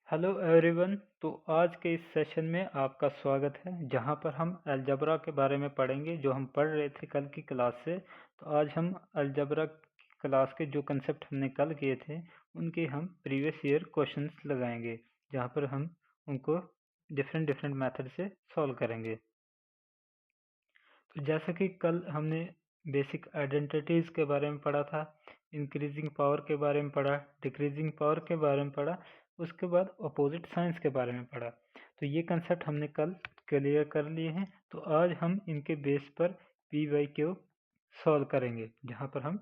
Hello everyone. तो आज के इस सेशन में आपका स्वागत है, जहां पर हम अलजबरा के बारे में पढ़ेंगे जो हम पढ़ रहे थे कल की क्लास से। तो आज हम अलजबरा क्लास के जो कंसेप्ट हमने कल किए थे उनके हम प्रीवियस ईयर क्वेश्चंस लगाएंगे, जहां पर हम उनको डिफरेंट डिफरेंट मेथड से सॉल्व करेंगे। तो जैसा कि कल हमने बेसिक आइडेंटिटीज़ के बारे में पढ़ा था, इंक्रीजिंग पावर के बारे में पढ़ा, डिक्रीजिंग पावर के बारे में पढ़ा, उसके बाद अपोजिट साइंस के बारे में पढ़ा। तो ये कंसेप्ट हमने कल क्लियर कर लिए हैं। तो आज हम इनके बेस पर PYQ सॉल्व करेंगे, जहाँ पर हम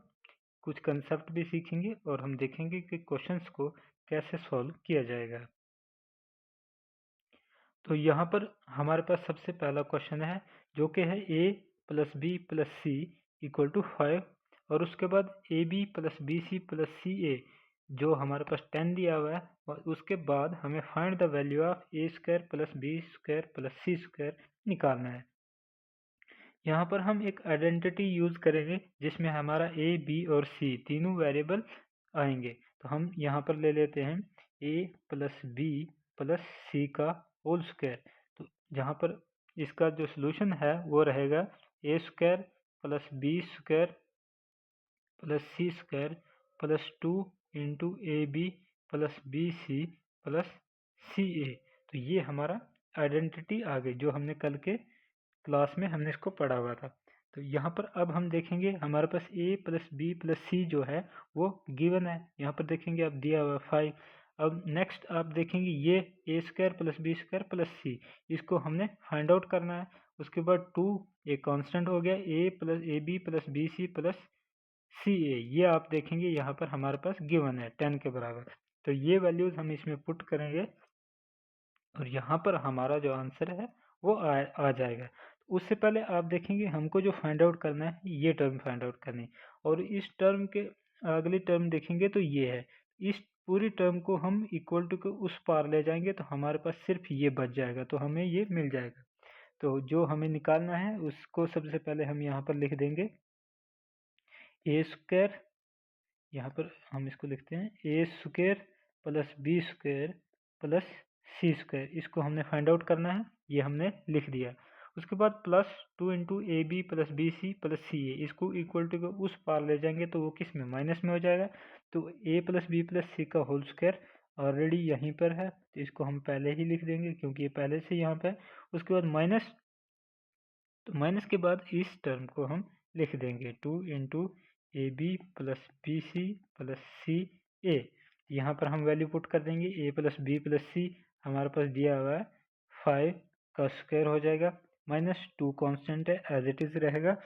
कुछ कंसेप्ट भी सीखेंगे और हम देखेंगे कि क्वेश्चंस को कैसे सॉल्व किया जाएगा। तो यहाँ पर हमारे पास सबसे पहला क्वेश्चन है जो कि है a + b + c = 5, और उसके बाद ab + bc + ca जो हमारे पास 10 दिया हुआ है, और उसके बाद हमें find the value of a² + b² + c² निकालना है। यहाँ पर हम एक आइडेंटिटी यूज करेंगे जिसमें हमारा a, b और c तीनों वेरिएबल आएंगे। तो हम यहाँ पर ले लेते हैं a + b + c का होल स्क्वायर। तो जहाँ पर इसका जो सॉल्यूशन है वो रहेगा a² + b² + c² + 2 × ab + bc + ca। तो ये हमारा आइडेंटिटी आ गई जो हमने कल के क्लास में हमने इसको पढ़ा हुआ था। तो यहाँ पर अब हम देखेंगे हमारे पास a + b + c जो है वो गिवन है। यहाँ पर देखेंगे अब दिया हुआ 5। अब नेक्स्ट आप देखेंगे ये a² + b² + c, इसको हमने फाइंड आउट करना है। उसके बाद 2 एक कांस्टेंट हो गया, a + ab + bc + ca, ये आप देखेंगे यहाँ पर हमारे पास गिवन है 10 के बराबर। तो ये वैल्यूज हम इसमें पुट करेंगे और यहाँ पर हमारा जो आंसर है वो आ जाएगा। उससे पहले आप देखेंगे हमको जो फाइंड आउट करना है ये टर्म फाइंड आउट करनी है, और इस टर्म के अगली टर्म देखेंगे तो ये है। इस पूरी टर्म को हम इक्वल टू के उस पार ले जाएंगे तो हमारे पास सिर्फ ये बच जाएगा, तो हमें ये मिल जाएगा। तो जो हमें निकालना है उसको सबसे पहले हम यहाँ पर लिख देंगे a², यहाँ पर हम इसको लिखते हैं a² + b² + c²। इसको हमने फाइंड आउट करना है, ये हमने लिख दिया। उसके बाद +2 × ab + bc + ca, इसको इक्वल टू उस पार ले जाएंगे तो वो किस में माइनस में हो जाएगा। तो a + b + c का होल स्क्वायर ऑलरेडी यहीं पर है, तो इसको हम पहले ही लिख देंगे क्योंकि ये पहले से यहाँ पे है। उसके बाद माइनस, तो माइनस के बाद इस टर्म को हम लिख देंगे 2 × ab + bc + ca। यहाँ पर हम वैल्यू पुट कर देंगे a + b + c, हमारे पास दिया हुआ है 5 का स्क्वायर हो जाएगा, -2 कांस्टेंट है एज इट इज रहेगा।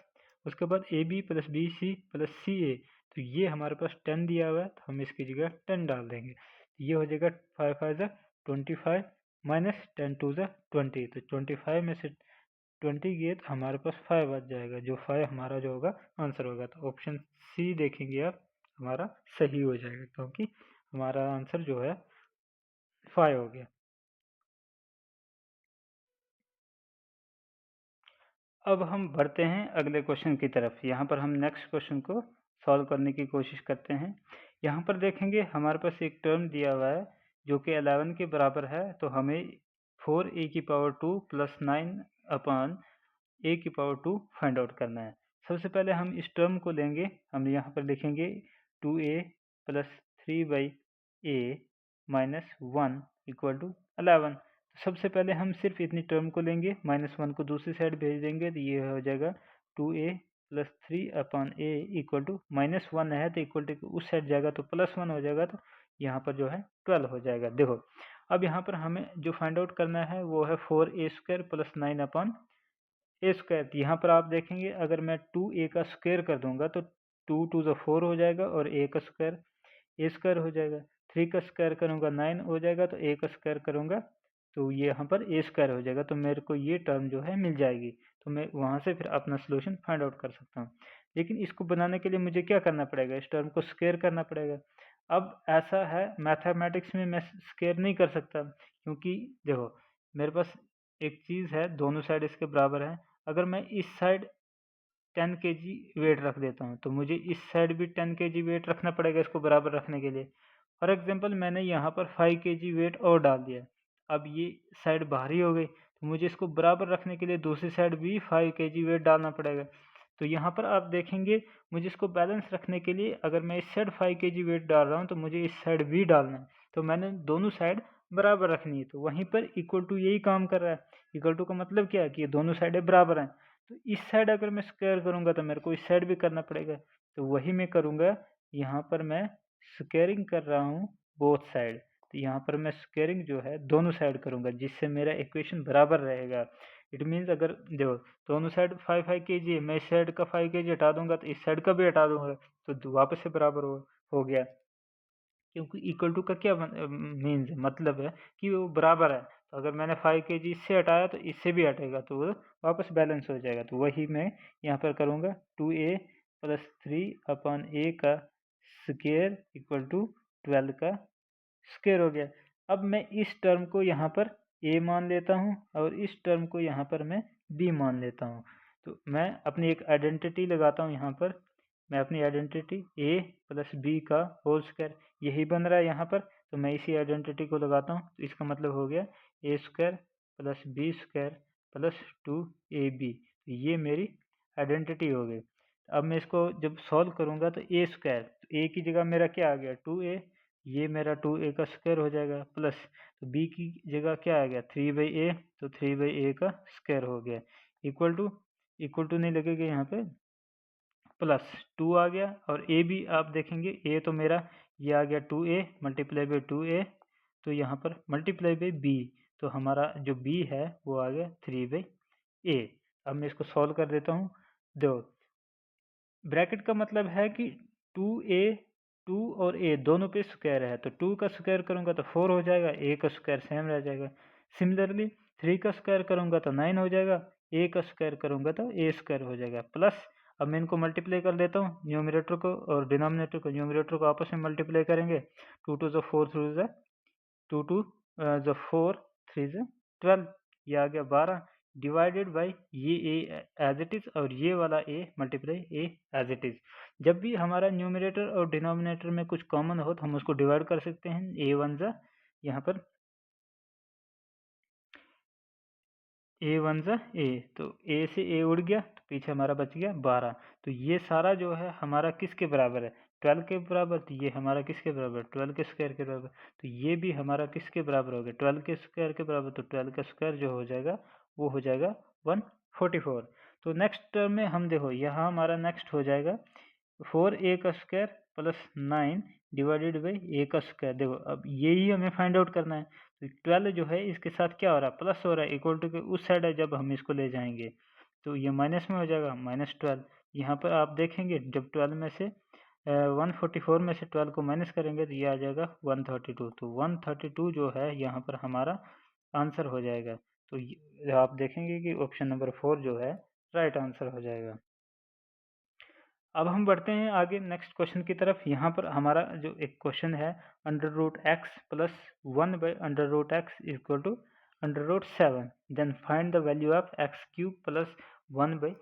उसके बाद ab + bc + ca, तो ये हमारे पास 10 दिया हुआ है तो हम इसकी जगह 10 डाल देंगे। ये हो जाएगा 5 × 5 = 25 -10 × 2 = 20। तो 25 में से 20 गए तो हमारे पास 5 बच जाएगा, जो 5 हमारा जो होगा आंसर होगा। तो ऑप्शन सी देखेंगे आप, हमारा सही हो जाएगा क्योंकि हमारा आंसर जो है 5 हो गया। अब हम बढ़ते हैं अगले क्वेश्चन की तरफ। यहाँ पर हम नेक्स्ट क्वेश्चन को सॉल्व करने की कोशिश करते हैं। यहाँ पर देखेंगे हमारे पास एक टर्म दिया हुआ है जो कि 11 के बराबर है, तो हमें 4a² + 9 a² फाइंड आउट करना है। सबसे पहले हम इस टर्म को लेंगे, हम यहाँ पर लिखेंगे 2a + 3/a - 1 = 11। सबसे पहले हम सिर्फ इतनी टर्म को लेंगे, -1 को दूसरी साइड भेज देंगे, तो ये हो जाएगा 2a + 3/a = -1 है तो इक्वल टू उस साइड जाएगा तो +1 हो जाएगा, तो यहाँ पर जो है 12 हो जाएगा। देखो अब यहाँ पर हमें जो फाइंड आउट करना है वो है 4a² + 9/a²। यहाँ पर आप देखेंगे अगर मैं 2a का स्क्वायर कर दूंगा तो 2 × 2 = 4 हो जाएगा और a का स्क्वायर a² हो जाएगा। 3 का स्क्वायर करूँगा 9 हो जाएगा, तो a का स्क्वायर करूँगा तो ये यहाँ पर a² हो जाएगा, तो मेरे को ये टर्म जो है मिल जाएगी। तो मैं वहाँ से फिर अपना सोल्यूशन फाइंड आउट कर सकता हूँ। लेकिन इसको बनाने के लिए मुझे क्या करना पड़ेगा, इस टर्म को स्क्वायर करना पड़ेगा। अब ऐसा है मैथमेटिक्स में मैं स्क्वायर नहीं कर सकता, क्योंकि देखो मेरे पास एक चीज़ है, दोनों साइड इसके बराबर है। अगर मैं इस साइड 10 kg वेट रख देता हूँ तो मुझे इस साइड भी 10 kg वेट रखना पड़ेगा इसको बराबर रखने के लिए। फॉर एग्जांपल मैंने यहाँ पर 5 kg वेट और डाल दिया, अब ये साइड भारी हो गई, तो मुझे इसको बराबर रखने के लिए दूसरी साइड भी 5 kg वेट डालना पड़ेगा। तो यहाँ पर आप देखेंगे मुझे इसको बैलेंस रखने के लिए अगर मैं इस साइड 5 kg वेट डाल रहा हूँ तो मुझे इस साइड भी डालना है, तो मैंने दोनों साइड बराबर रखनी है। तो वहीं पर इक्वल टू यही काम कर रहा है। इक्वल टू का मतलब क्या है कि ये दोनों साइडें बराबर हैं, तो इस साइड अगर मैं स्क्वायर करूँगा तो मेरे को इस साइड भी करना पड़ेगा, तो वही मैं करूँगा। यहाँ पर मैं स्क्वेयरिंग कर रहा हूँ बोथ साइड, तो यहाँ पर मैं स्क्वेयरिंग जो है दोनों साइड करूँगा, जिससे मेरा इक्वेशन बराबर रहेगा। इट मीन्स अगर देखो दोनों साइड 5 kg है, मैं इस साइड का 5 kg हटा दूंगा तो इस साइड का भी हटा दूंगा, तो वापस से बराबर हो गया। क्योंकि इक्वल टू का क्या मीन्स मतलब है कि वो बराबर है, तो अगर मैंने 5 kg इससे हटाया तो इससे भी हटेगा, तो वो वापस बैलेंस हो जाएगा। तो वही मैं यहाँ पर करूँगा, 2a प्लस 3/a का स्क्वायर इक्वल टू 12 का स्क्वायर हो गया। अब मैं इस टर्म को यहाँ पर a मान लेता हूँ और इस टर्म को यहाँ पर मैं b मान लेता हूँ। तो मैं अपनी एक आइडेंटिटी लगाता हूँ यहाँ पर, मैं अपनी आइडेंटिटी a प्लस बी का होल स्क्वायर यही बन रहा है यहाँ पर, तो मैं इसी आइडेंटिटी को लगाता हूँ। तो इसका मतलब हो गया a square plus B square plus 2ab, तो ये मेरी आइडेंटिटी हो गई। अब मैं इसको जब सॉल्व करूँगा तो a स्क्वायर, तो a की जगह मेरा क्या आ गया 2a, ये मेरा 2a का स्क्वायर हो जाएगा, प्लस तो b की जगह क्या आ गया 3/a, तो 3/a का स्क्वायर हो गया, इक्वल टू नहीं लगेगा यहाँ पे, प्लस 2 आ गया। और a भी आप देखेंगे a तो मेरा ये आ गया 2a मल्टीप्लाई बाई 2a, तो यहाँ पर मल्टीप्लाई बाई b, तो हमारा जो b है वो आ गया 3/a। अब मैं इसको सॉल्व कर देता हूँ। दो ब्रैकेट का मतलब है कि 2a 2 और a दोनों पे स्क्वायर है, तो 2 का स्क्वायर करूँगा तो 4 हो जाएगा, a का स्क्वायर सेम रह जाएगा। सिमिलरली 3 का स्क्वायर करूँगा तो 9 हो जाएगा, a का स्क्वायर करूँगा तो a स्क्वायर हो जाएगा। प्लस अब मैं इनको मल्टीप्लाई कर देता हूँ, न्यूमरेटर को और डिनोमिनेटर को, न्यूमरेटर को आपस में मल्टीप्लाई करेंगे, 2 2 ज़ा 4 3 ज़ा 2 2 ज़ा 4 3 ज़ा 12, ये आ गया 12 डिवाइडेड बाई ये a एज इट इज़ और ये वाला a multiply a as it is. जब भी हमारा न्यूमरेटर और डिनोमिनेटर में कुछ कॉमन हो तो हम उसको डिवाइड कर सकते हैं। a1 ज़ा यहाँ पर a1 ज़ा a, तो a से a उड़ गया तो पीछे हमारा बच गया 12। तो ये सारा जो है हमारा किसके बराबर है 12 के बराबर, तो ये हमारा किसके बराबर 12 के स्क्वायर के बराबर, तो ये भी हमारा किसके बराबर हो गया 12 के स्क्वायर के बराबर, तो 12 का स्क्वायर जो हो जाएगा वो हो जाएगा 144। तो नेक्स्ट टर्म में हम देखो यहाँ हमारा नेक्स्ट हो जाएगा 4a का square plus 9 divided by a का स्क्वायर। देखो अब यही हमें फाइंड आउट करना है, तो 12 जो है इसके साथ क्या हो रहा है प्लस हो रहा है, इक्वल टू के उस साइड है जब हम इसको ले जाएंगे तो ये माइनस में हो जाएगा -12। यहाँ पर आप देखेंगे जब 12 में से 144 में से 12 को माइनस करेंगे तो ये आ जाएगा 132, तो 132 जो है यहाँ पर हमारा आंसर हो जाएगा। तो आप देखेंगे कि ऑप्शन नंबर 4 जो है राइट आंसर हो जाएगा। अब हम बढ़ते हैं आगे नेक्स्ट क्वेश्चन की तरफ। यहाँ पर हमारा जो एक क्वेश्चन है √x plus 1 by √x equal to √7, then find the value of x cube plus 1 by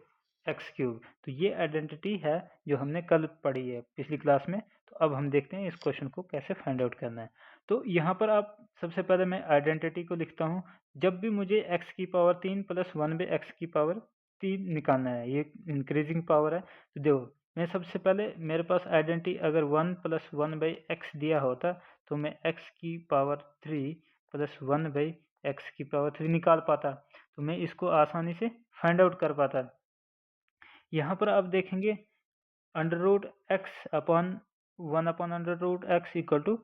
x cube. तो ये आइडेंटिटी है जो हमने कल पढ़ी है पिछली क्लास में। तो अब हम देखते हैं इस क्वेश्चन को कैसे फाइंड आउट करना है। तो यहाँ पर आप सबसे पहले मैं आइडेंटिटी को लिखता हूँ। जब भी मुझे x की पावर 3 प्लस 1 बाई एक्स की पावर 3 निकालना है, ये इंक्रीजिंग पावर है, तो देखो मैं सबसे पहले मेरे पास आइडेंटिटी अगर 1 प्लस 1 बाई एक्स दिया होता तो मैं x की पावर 3 प्लस 1 बाई एक्स की पावर 3 निकाल पाता, तो मैं इसको आसानी से फाइंड आउट कर पाता। यहाँ पर आप देखेंगे √x upon 1 upon √x equal to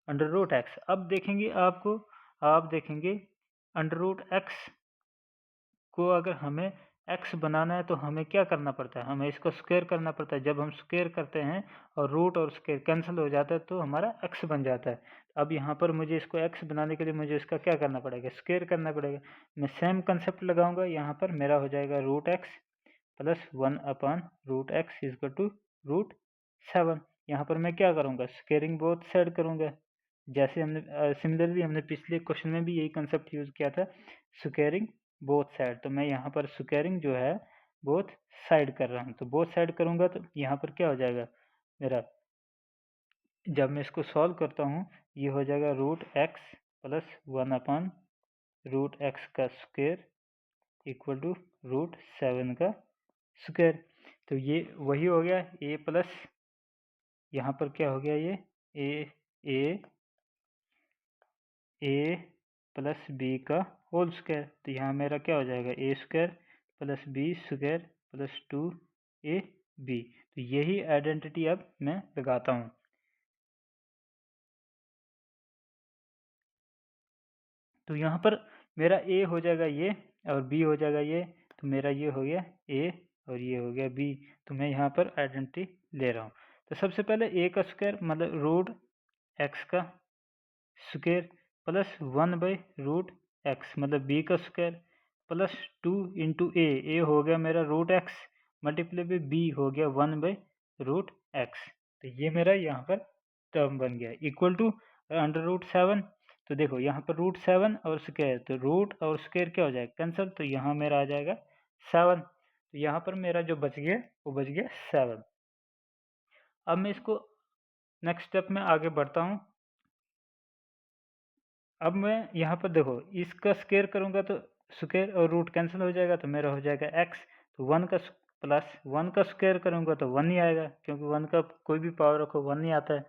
√x। अब देखेंगे आप देखेंगे √x को अगर हमें x बनाना है तो हमें क्या करना पड़ता है, हमें इसको स्क्वायर करना पड़ता है। जब हम स्क्वायर करते हैं और रूट और स्क्वायर कैंसिल हो जाता है तो हमारा x बन जाता है। अब यहाँ पर मुझे इसको x बनाने के लिए मुझे इसका क्या करना पड़ेगा स्क्वायर करना पड़ेगा। मैं सेम कंसेप्ट लगाऊंगा, यहाँ पर मेरा हो जाएगा √x plus 1 upon √x equal to √7। यहाँ पर मैं क्या करूँगा स्क्वेयरिंग बोथ साइड करूँगा, जैसे हमने सिमिलरली हमने पिछले क्वेश्चन में भी यही कंसेप्ट यूज़ किया था स्क्वेयरिंग बोथ साइड। तो मैं यहाँ पर स्क्वेयरिंग जो है बोथ साइड कर रहा हूँ, तो बोथ साइड करूँगा तो यहाँ पर क्या हो जाएगा मेरा जब मैं इसको सॉल्व करता हूँ ये हो जाएगा root x plus 1 root x का स्क्वायर इक्वल टू रूट 7 का स्क्वायर। तो ये वही हो गया ए प्लस, यहाँ पर क्या हो गया, ये ए प्लस बी का होल स्क्वायर। तो यहाँ मेरा क्या हो जाएगा, A square plus B square plus 2ab। तो यही आइडेंटिटी अब मैं लगाता हूँ। तो यहाँ पर मेरा ए हो जाएगा ये और बी हो जाएगा ये, तो मेरा ये हो गया ए और ये हो गया बी। तो मैं यहाँ पर आइडेंटिटी ले रहा हूँ। तो सबसे पहले ए का स्क्वायर मतलब रूट एक्स का स्क्वायर प्लस 1/रूट एक्स मतलब बी का स्क्वायर प्लस 2 इंटू ए हो गया मेरा root x multiply by b हो गया 1/रूट एक्स। तो ये मेरा यहाँ पर टर्म बन गया इक्वल टू √7। तो देखो यहाँ पर √7 और स्क्वायर, तो रूट और स्क्वायर क्या हो जाएगा, कैंसिल। तो यहाँ मेरा आ जाएगा 7। तो यहाँ पर मेरा जो बच गया वो बच गया 7। अब मैं इसको नेक्स्ट स्टेप में आगे बढ़ता हूँ। अब मैं यहाँ पर देखो इसका स्क्वायर करूँगा तो स्क्वायर और रूट कैंसिल हो जाएगा, तो मेरा हो जाएगा x। तो 1 का प्लस 1 का स्क्वायर करूँगा तो 1 ही आएगा, क्योंकि 1 का कोई भी पावर रखो 1 ही आता है।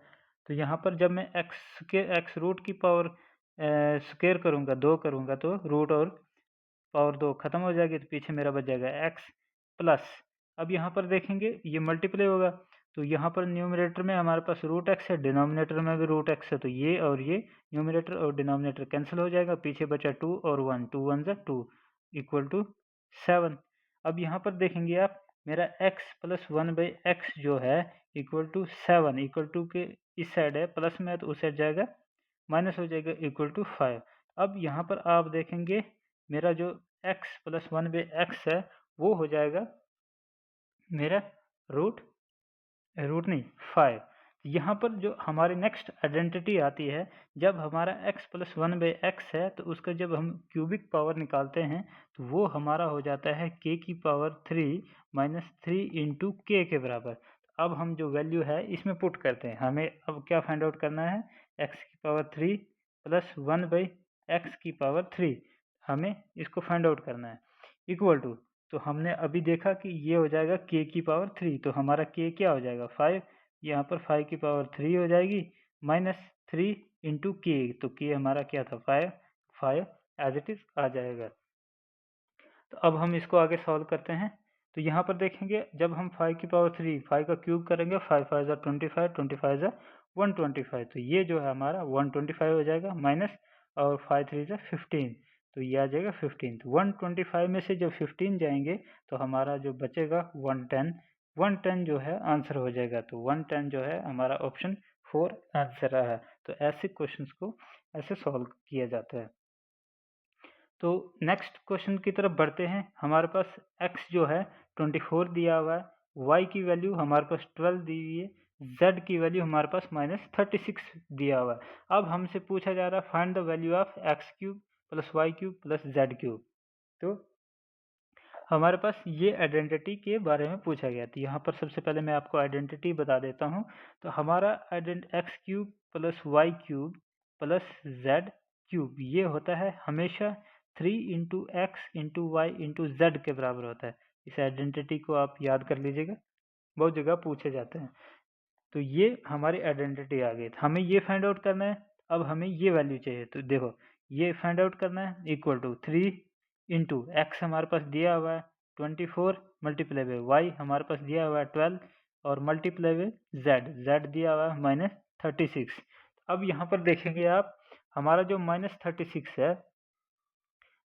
तो यहाँ पर जब मैं x रूट की पावर स्क्वायर करूँगा 2 करूँगा तो रूट और पावर 2 खत्म हो जाएगी, तो पीछे मेरा बच जाएगा x प्लस। अब यहाँ पर देखेंगे ये मल्टीप्लाई होगा, तो यहाँ पर न्यूमरेटर में हमारे पास रूट एक्स है, डिनोमिनेटर में भी रूट एक्स है, तो ये और ये न्यूमरेटर और डिनोमिनेटर कैंसिल हो जाएगा, पीछे बचा 2 और 1, 2 1 2 इक्वल टू 7। अब यहाँ पर देखेंगे आप मेरा x प्लस 1/x जो है इक्वल टू 7, इक्वल टू के इस साइड है प्लस में तो उस साइड जाएगा माइनस हो जाएगा इक्वल टू 5। अब यहाँ पर आप देखेंगे मेरा जो x प्लस 1/x है वो हो जाएगा मेरा रूट नहीं 5। यहाँ पर जो हमारी नेक्स्ट आइडेंटिटी आती है, जब हमारा x प्लस 1/x है तो उसका जब हम क्यूबिक पावर निकालते हैं तो वो हमारा हो जाता है k की पावर 3 माइनस 3 इंटू के के बराबर। अब हम जो वैल्यू है इसमें पुट करते हैं, हमें अब क्या फाइंड आउट करना है, x की पावर 3 प्लस 1/x की पावर 3 हमें इसको फाइंड आउट करना है इक्वल टू। तो हमने अभी देखा कि ये हो जाएगा k की पावर 3, तो हमारा k क्या हो जाएगा 5, यहाँ पर 5 की पावर 3 हो जाएगी माइनस 3 इंटू के, तो k हमारा क्या था 5 एज इट इज आ जाएगा। तो अब हम इसको आगे सॉल्व करते हैं। तो यहाँ पर देखेंगे जब हम 5 की पावर 3 5 का क्यूब करेंगे 5 5 25 25 125, तो ये जो है हमारा 125 हो जाएगा माइनस और 5 3 15, तो ये आ जाएगा 15। तो 125 में से जब 15 जाएंगे तो हमारा जो बचेगा 110 जो है आंसर हो जाएगा। तो 110 जो है हमारा ऑप्शन 4 आंसर है। तो ऐसे क्वेश्चंस को ऐसे सॉल्व किया जाता है। तो नेक्स्ट क्वेश्चन की तरफ बढ़ते हैं। हमारे पास x जो है 24 दिया हुआ है, y की वैल्यू हमारे पास 12 दी हुई है, z की वैल्यू हमारे पास -36 दिया हुआ है। अब हमसे पूछा जा रहा है find the value of x³ plus y³ plus z³। तो हमारे पास ये आइडेंटिटी के बारे में पूछा गया। तो यहाँ पर सबसे पहले मैं आपको आइडेंटिटी बता देता हूँ। तो हमारा x³ plus y³ plus z³ ये होता है हमेशा 3 into x into y into z के बराबर होता है। इस आइडेंटिटी को आप याद कर लीजिएगा, बहुत जगह पूछे जाते हैं। तो ये हमारी आइडेंटिटी आ गई। हमें ये फाइंड आउट करना है, अब हमें ये वैल्यू चाहिए। तो देखो ये फाइंड आउट करना है इक्वल टू 3 इंटू एक्स हमारे पास दिया हुआ है 24 मल्टीप्लाई बाई वाई हमारे पास दिया हुआ है 12 और मल्टीप्लाई बाई जेड दिया हुआ है -36। अब यहाँ पर देखेंगे आप हमारा जो -36 है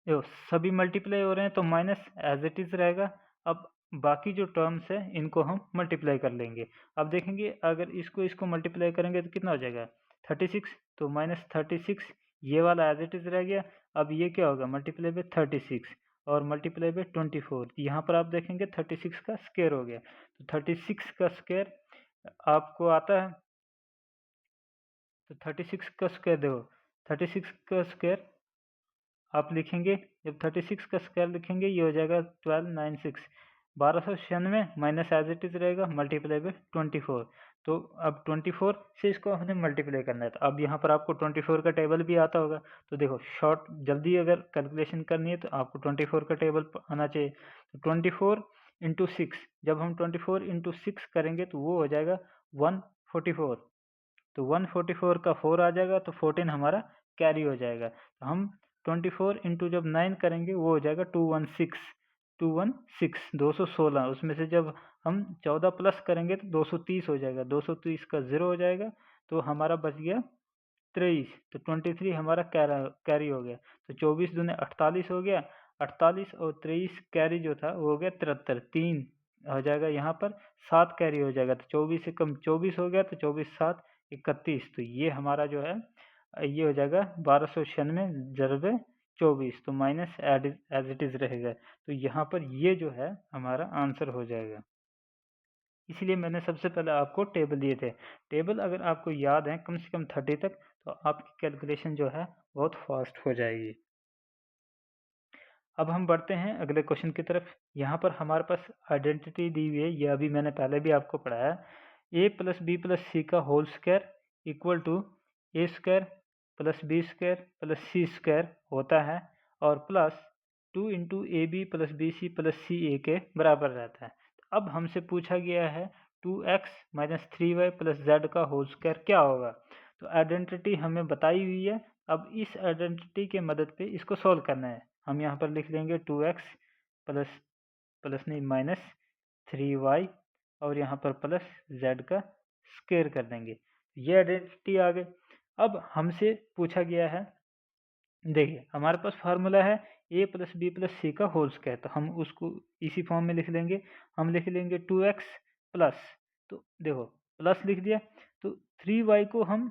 देखो सभी मल्टीप्लाई हो रहे हैं तो माइनस एज इट इज रहेगा। अब बाकी जो टर्म्स है इनको हम मल्टीप्लाई कर लेंगे। अब देखेंगे अगर इसको मल्टीप्लाई करेंगे तो कितना हो जाएगा 36, तो -36 ये वाला एज इट इज रह गया। अब ये क्या होगा मल्टीप्लाई बाई 36 और मल्टीप्लाई बाई 24, यहाँ पर आप देखेंगे 36 का स्क्वायर हो गया। तो 36 का स्क्वायर आपको आता है, तो 36 का स्क्वायर देखो 36 का स्क्वायर आप लिखेंगे, जब 36 का स्क्वायर लिखेंगे ये हो जाएगा 1296 1296 माइनस एज इट इज रहेगा मल्टीप्लाई बाई 24। तो अब 24 से इसको हमने मल्टीप्लाई करना है। तो अब यहाँ पर आपको 24 का टेबल भी आता होगा। तो देखो शॉर्ट जल्दी अगर कैलकुलेशन करनी है तो आपको 24 का टेबल आना चाहिए। तो 24 इंटू 6, जब हम 24 इंटू 6 करेंगे तो वो हो जाएगा 144। तो 144 का 4 आ जाएगा तो 14 हमारा कैरी हो जाएगा। तो हम 24 इंटू जब 9 करेंगे वो हो जाएगा 216 216। उसमें से जब हम 14 प्लस करेंगे तो 230 हो जाएगा। 230 का 0 हो जाएगा तो हमारा बच गया 23। तो 23 हमारा कैरी हो गया। तो 24 दूने 48 हो गया। 48 और 23 कैरी जो था वो हो गया 73। 3 हो जाएगा यहाँ पर, 7 कैरी हो जाएगा। तो 24 से कम 24 हो गया तो 24 7 31। तो ये हमारा जो है ये हो जाएगा 1296 ज़रबे 24। तो माइनस एज इट इज़ रहेगा। तो यहाँ पर ये जो है हमारा आंसर हो जाएगा। इसलिए मैंने सबसे पहले आपको टेबल दिए थे। टेबल अगर आपको याद है कम से कम 30 तक तो आपकी कैलकुलेशन जो है बहुत फास्ट हो जाएगी। अब हम बढ़ते हैं अगले क्वेश्चन की तरफ। यहाँ पर हमारे पास आइडेंटिटी दी हुई है, यह अभी मैंने पहले भी आपको पढ़ाया। a plus B plus C का whole square equal to A square plus B square plus C square होता है और plus 2 into A B plus B C plus C A के बराबर रहता है। अब हमसे पूछा गया है 2x minus 3y plus Z का होल स्क्वायर क्या होगा। तो आइडेंटिटी हमें बताई हुई है। अब इस आइडेंटिटी के मदद पे इसको सॉल्व करना है। हम यहाँ पर लिख लेंगे 2x प्लस नहीं माइनस 3y और यहाँ पर प्लस z का स्क्वायर कर देंगे। ये आइडेंटिटी आ गई। अब हमसे पूछा गया है, देखिए हमारे पास फार्मूला है a plus B plus C का होल स्क्वायर। तो हम उसको इसी फॉर्म में लिख लेंगे। हम लिख लेंगे 2x प्लस, तो देखो प्लस लिख दिया, तो 3y को हम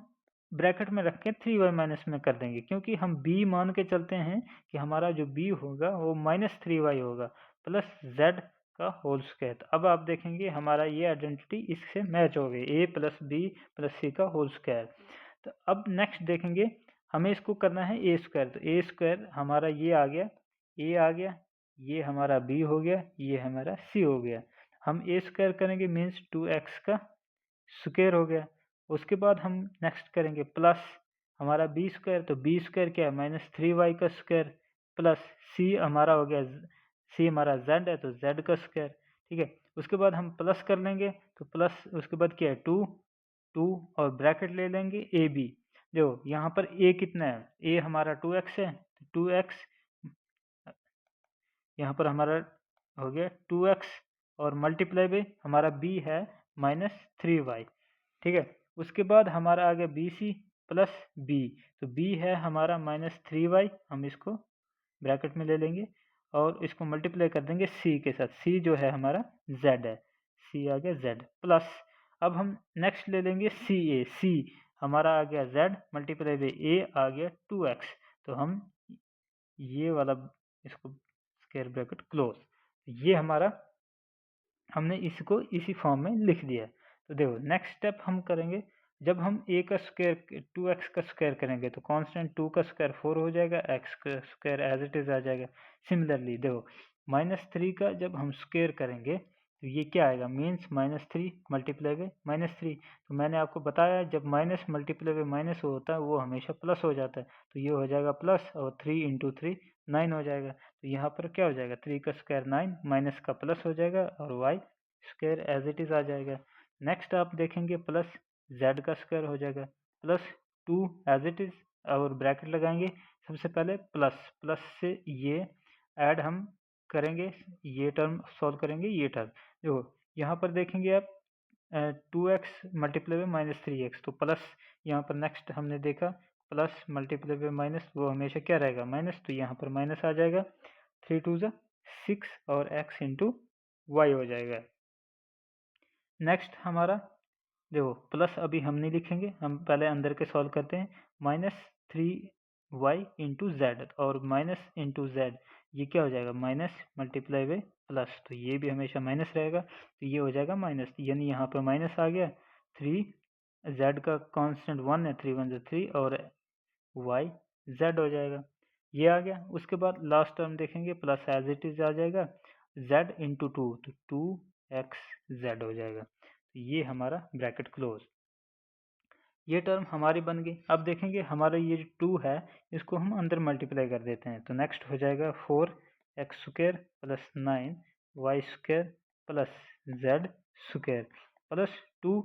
ब्रैकेट में रख के 3y माइनस में कर देंगे, क्योंकि हम b मान के चलते हैं कि हमारा जो b होगा वो माइनस 3y होगा प्लस z का होल स्क्वायर। अब आप देखेंगे हमारा ये आइडेंटिटी इससे मैच हो गई, a plus B plus C का होल स्क्वायर। तो अब नेक्स्ट देखेंगे हमें इसको करना है ए स्क्वायर। तो ए स्क्वायर हमारा ये आ गया, ए आ गया, ये हमारा बी हो गया, ये हमारा सी हो गया। हम ए स्क्वायर करेंगे मीन्स 2x का स्क्वायर हो गया। उसके बाद हम नेक्स्ट करेंगे प्लस हमारा बी स्क्वायर। तो बी स्क्वायर क्या है माइनस 3y का स्क्वायर प्लस सी हमारा हो गया, सी हमारा z है तो z का स्क्वायर। ठीक है, उसके बाद हम प्लस कर लेंगे। तो प्लस उसके बाद क्या है 2 और ब्रैकेट ले लेंगे ए बी। देखो यहाँ पर a कितना है, a हमारा 2x है, 2x यहाँ पर हमारा हो गया 2x और मल्टीप्लाई बाई हमारा b है माइनस 3y। ठीक है, उसके बाद हमारा आ गया बी सी प्लस बी। तो b है हमारा माइनस 3y, हम इसको ब्रैकेट में ले लेंगे और इसको मल्टीप्लाई कर देंगे c के साथ। c जो है हमारा z है, c आ गया z प्लस, अब हम नेक्स्ट ले लेंगे c हमारा आ गया z मल्टीप्लाई बाई a आ गया 2x। तो हम ये वाला इसको स्क्वायर ब्रैकेट क्लोज, ये हमारा हमने इसको इसी फॉर्म में लिख दिया है। तो देखो नेक्स्ट स्टेप हम करेंगे, जब हम a का स्क्वायर 2x का स्क्वायर करेंगे तो कांस्टेंट 2 का स्क्वायर 4 हो जाएगा, x का स्क्वायर एज इट इज आ जाएगा। सिमिलरली देखो माइनस 3 का जब हम स्क्वायर करेंगे तो ये क्या आएगा means minus 3 multiply by minus 3। तो मैंने आपको बताया जब माइनस मल्टीप्लाई बाई माइनस होता है वो हमेशा प्लस हो जाता है। तो ये हो जाएगा प्लस और 3 इंटू 3 9 हो जाएगा। तो यहाँ पर क्या हो जाएगा 3 का स्क्वायर 9 माइनस का प्लस हो जाएगा और y square as it is आ जाएगा। नेक्स्ट आप देखेंगे प्लस z का स्क्वायर हो जाएगा प्लस 2 एज इट इज और ब्रैकेट लगाएंगे। सबसे पहले प्लस प्लस से ये ऐड हम करेंगे, ये टर्म सॉल्व करेंगे, ये टर्म देखो यहाँ पर देखेंगे आप 2x multiply by minus 3x। तो प्लस यहाँ पर नेक्स्ट हमने देखा प्लस मल्टीप्लाई बाई माइनस वो हमेशा क्या रहेगा माइनस, तो यहाँ पर माइनस आ जाएगा। 3 2 6 और x इंटू वाई हो जाएगा। नेक्स्ट हमारा देखो प्लस अभी हम नहीं लिखेंगे, हम पहले अंदर के सॉल्व करते हैं। माइनस 3y इंटू जेड और माइनस इंटू जेड ये क्या हो जाएगा माइनस मल्टीप्लाई बाई प्लस, तो ये भी हमेशा माइनस रहेगा। तो ये हो जाएगा माइनस, यानी यहाँ पर माइनस आ गया। 3 जेड का कांस्टेंट 1 है, 3 1 3 और y z हो जाएगा, ये आ गया। उसके बाद लास्ट टर्म देखेंगे प्लस एज इट इज आ जाएगा z इंटू 2, तो 2x z हो जाएगा। तो ये हमारा ब्रैकेट क्लोज। ये टर्म हमारी बन गई। अब देखेंगे हमारा ये जो 2 है इसको हम अंदर मल्टीप्लाई कर देते हैं, तो नेक्स्ट हो जाएगा 4x² plus 9y² plus z² plus 2।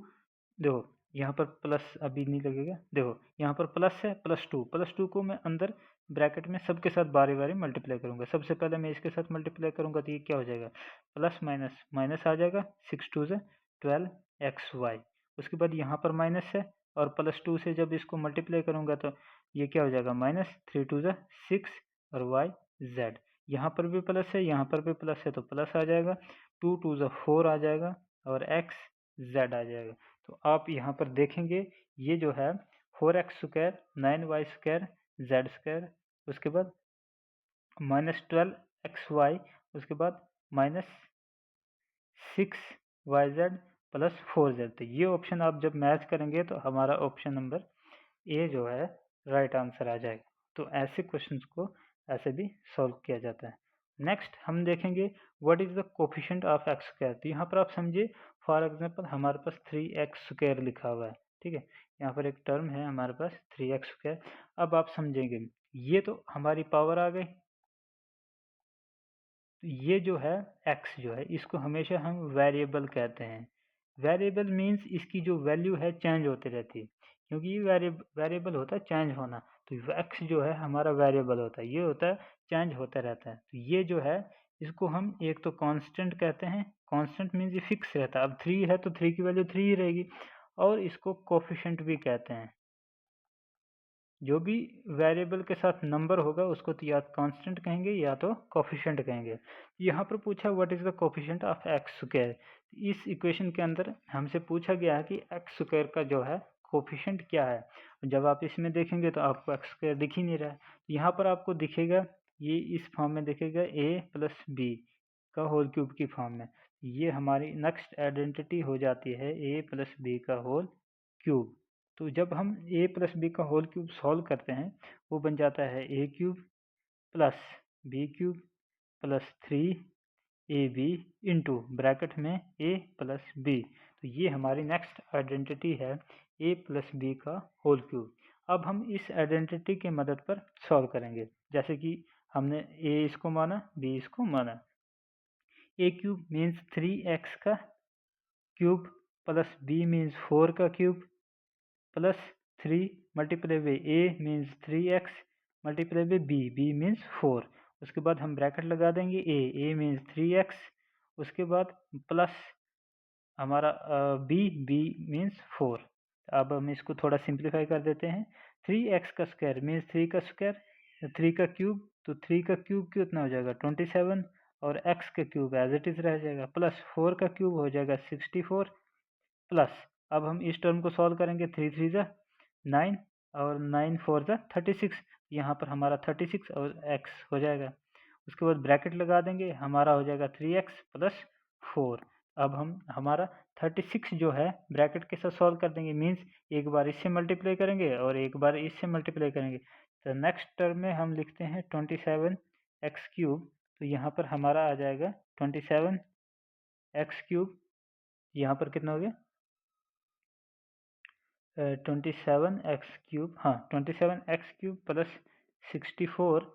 देखो यहाँ पर प्लस अभी नहीं लगेगा, देखो यहाँ पर प्लस है, +2 को मैं अंदर ब्रैकेट में सबके साथ बारी बारी मल्टीप्लाई करूंगा। सबसे पहले मैं इसके साथ मल्टीप्लाई करूंगा तो ये क्या हो जाएगा, प्लस माइनस माइनस आ जाएगा, 6 2 से 12xy। उसके बाद यहाँ पर माइनस है और +2 से जब इसको मल्टीप्लाई करूंगा तो ये क्या हो जाएगा, -3 2 से 6 और y z। यहाँ पर भी प्लस है, यहाँ पर भी प्लस है तो प्लस आ जाएगा, 2 2 से 4 आ जाएगा और x z आ जाएगा। तो आप यहाँ पर देखेंगे ये जो है 4x², 9y² z², उसके बाद -12xy, उसके बाद -6yz प्लस 4z। तो ये ऑप्शन आप जब मैच करेंगे तो हमारा ऑप्शन नंबर ए जो है राइट आंसर आ जाएगा। तो ऐसे क्वेश्चंस को ऐसे भी सॉल्व किया जाता है। नेक्स्ट हम देखेंगे what is the coefficient of x²। तो यहाँ पर आप समझिए, फॉर एग्जांपल हमारे पास 3x² लिखा हुआ है, ठीक है। यहाँ पर एक टर्म है हमारे पास 3x²। अब आप समझेंगे ये तो हमारी पावर आ गई, तो ये जो है x जो है इसको हमेशा हम वेरिएबल कहते हैं। वेरिएबल मीन्स इसकी जो वैल्यू है चेंज होती रहती है, क्योंकि ये वेरिएबल होता है चेंज होना। तो x जो है हमारा वेरिएबल होता है, ये होता है चेंज होता रहता है। तो ये जो है इसको हम एक तो कांस्टेंट कहते हैं, कांस्टेंट मीन्स ये फिक्स रहता है। अब 3 है तो 3 की वैल्यू 3 ही रहेगी, और इसको कोफिशिएंट भी कहते हैं। जो भी वेरिएबल के साथ नंबर होगा उसको तो या कांस्टेंट कहेंगे या तो कोफिशिएंट कहेंगे। यहाँ पर पूछा what is the coefficient of x²। इस इक्वेशन के अंदर हमसे पूछा गया है कि x² का जो है कोफिशिएंट क्या है। जब आप इसमें देखेंगे तो आपको x² दिख ही नहीं रहा है। यहाँ पर आपको दिखेगा, ये इस फॉर्म में दिखेगा a + b का होल क्यूब की फॉर्म में। ये हमारी नेक्स्ट आइडेंटिटी हो जाती है a + b का होल क्यूब। तो जब हम a + b का होल क्यूब सॉल्व करते हैं वो बन जाता है a³ + b³ + 3ab into bracket में a + b। तो ये हमारी नेक्स्ट आइडेंटिटी है a + b का होल क्यूब। अब हम इस आइडेंटिटी की मदद पर सॉल्व करेंगे, जैसे कि हमने a इसको माना, b इसको माना। a³ मीन्स 3x का क्यूब प्लस b मीन्स 4 का cube plus 3 multiply by a means 3x multiply by b means 4। उसके बाद हम ब्रैकेट लगा देंगे, a मीन्स 3x, उसके बाद प्लस हमारा b मीन्स 4। अब हम इसको थोड़ा सिंप्लीफाई कर देते हैं। 3x का स्क्वायर मीन्स 3 का स्क्वायर, 3 का क्यूब, तो 3 का क्यूब कितना हो जाएगा 27, और x का क्यूब एज इट इज रह जाएगा, प्लस 4 का क्यूब हो जाएगा 64 प्लस। अब हम इस टर्म को सॉल्व करेंगे, 3 3 जा 9 और 9 4 जा 36। यहाँ पर हमारा 36 और x हो जाएगा। उसके बाद ब्रैकेट लगा देंगे, हमारा हो जाएगा 3x प्लस 4। अब हम हमारा 36 जो है ब्रैकेट के साथ सॉल्व कर देंगे, मीन्स एक बार इससे मल्टीप्लाई करेंगे और एक बार इससे मल्टीप्लाई करेंगे। तो नेक्स्ट टर्म में हम लिखते हैं 27x³। तो यहाँ पर हमारा आ जाएगा 27x³। यहाँ पर कितना हो गया 27x³, हाँ 27x³ प्लस 64,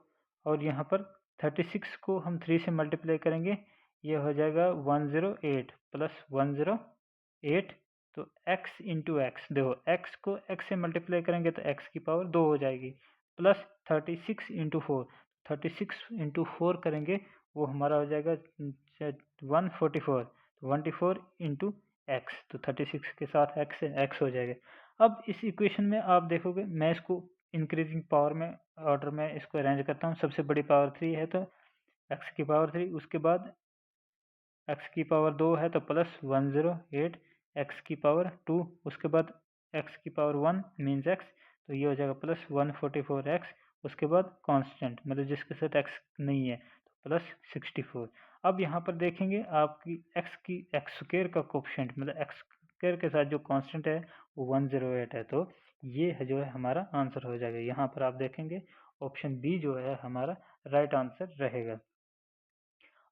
और यहाँ पर 36 को हम 3 से मल्टीप्लाई करेंगे, ये हो जाएगा 108 प्लस 108। तो x इंटू एक्स, देखो x को x से मल्टीप्लाई करेंगे तो x की पावर 2 हो जाएगी, प्लस 36 इंटू 4, 36 इंटू 4 करेंगे वो हमारा हो जाएगा 144, 144 इंटू एक्स, तो 36 के साथ x से x हो जाएगा। अब इस इक्वेशन में आप देखोगे, मैं इसको इंक्रीजिंग पावर में ऑर्डर में इसको अरेंज करता हूँ। सबसे बड़ी पावर 3 है तो x की पावर 3, उसके बाद x की पावर 2 है तो प्लस 108, x की पावर 2, उसके बाद x की पावर 1 मीन्स x, तो ये हो जाएगा प्लस 144x, उसके बाद कांस्टेंट मतलब जिसके साथ x नहीं है तो प्लस 64। अब यहाँ पर देखेंगे आपकी x² का कोफिशिएंट मतलब x² के साथ जो कांस्टेंट है वो 108 है, तो ये है जो है हमारा आंसर हो जाएगा। यहाँ पर आप देखेंगे ऑप्शन बी जो है हमारा राइट आंसर रहेगा।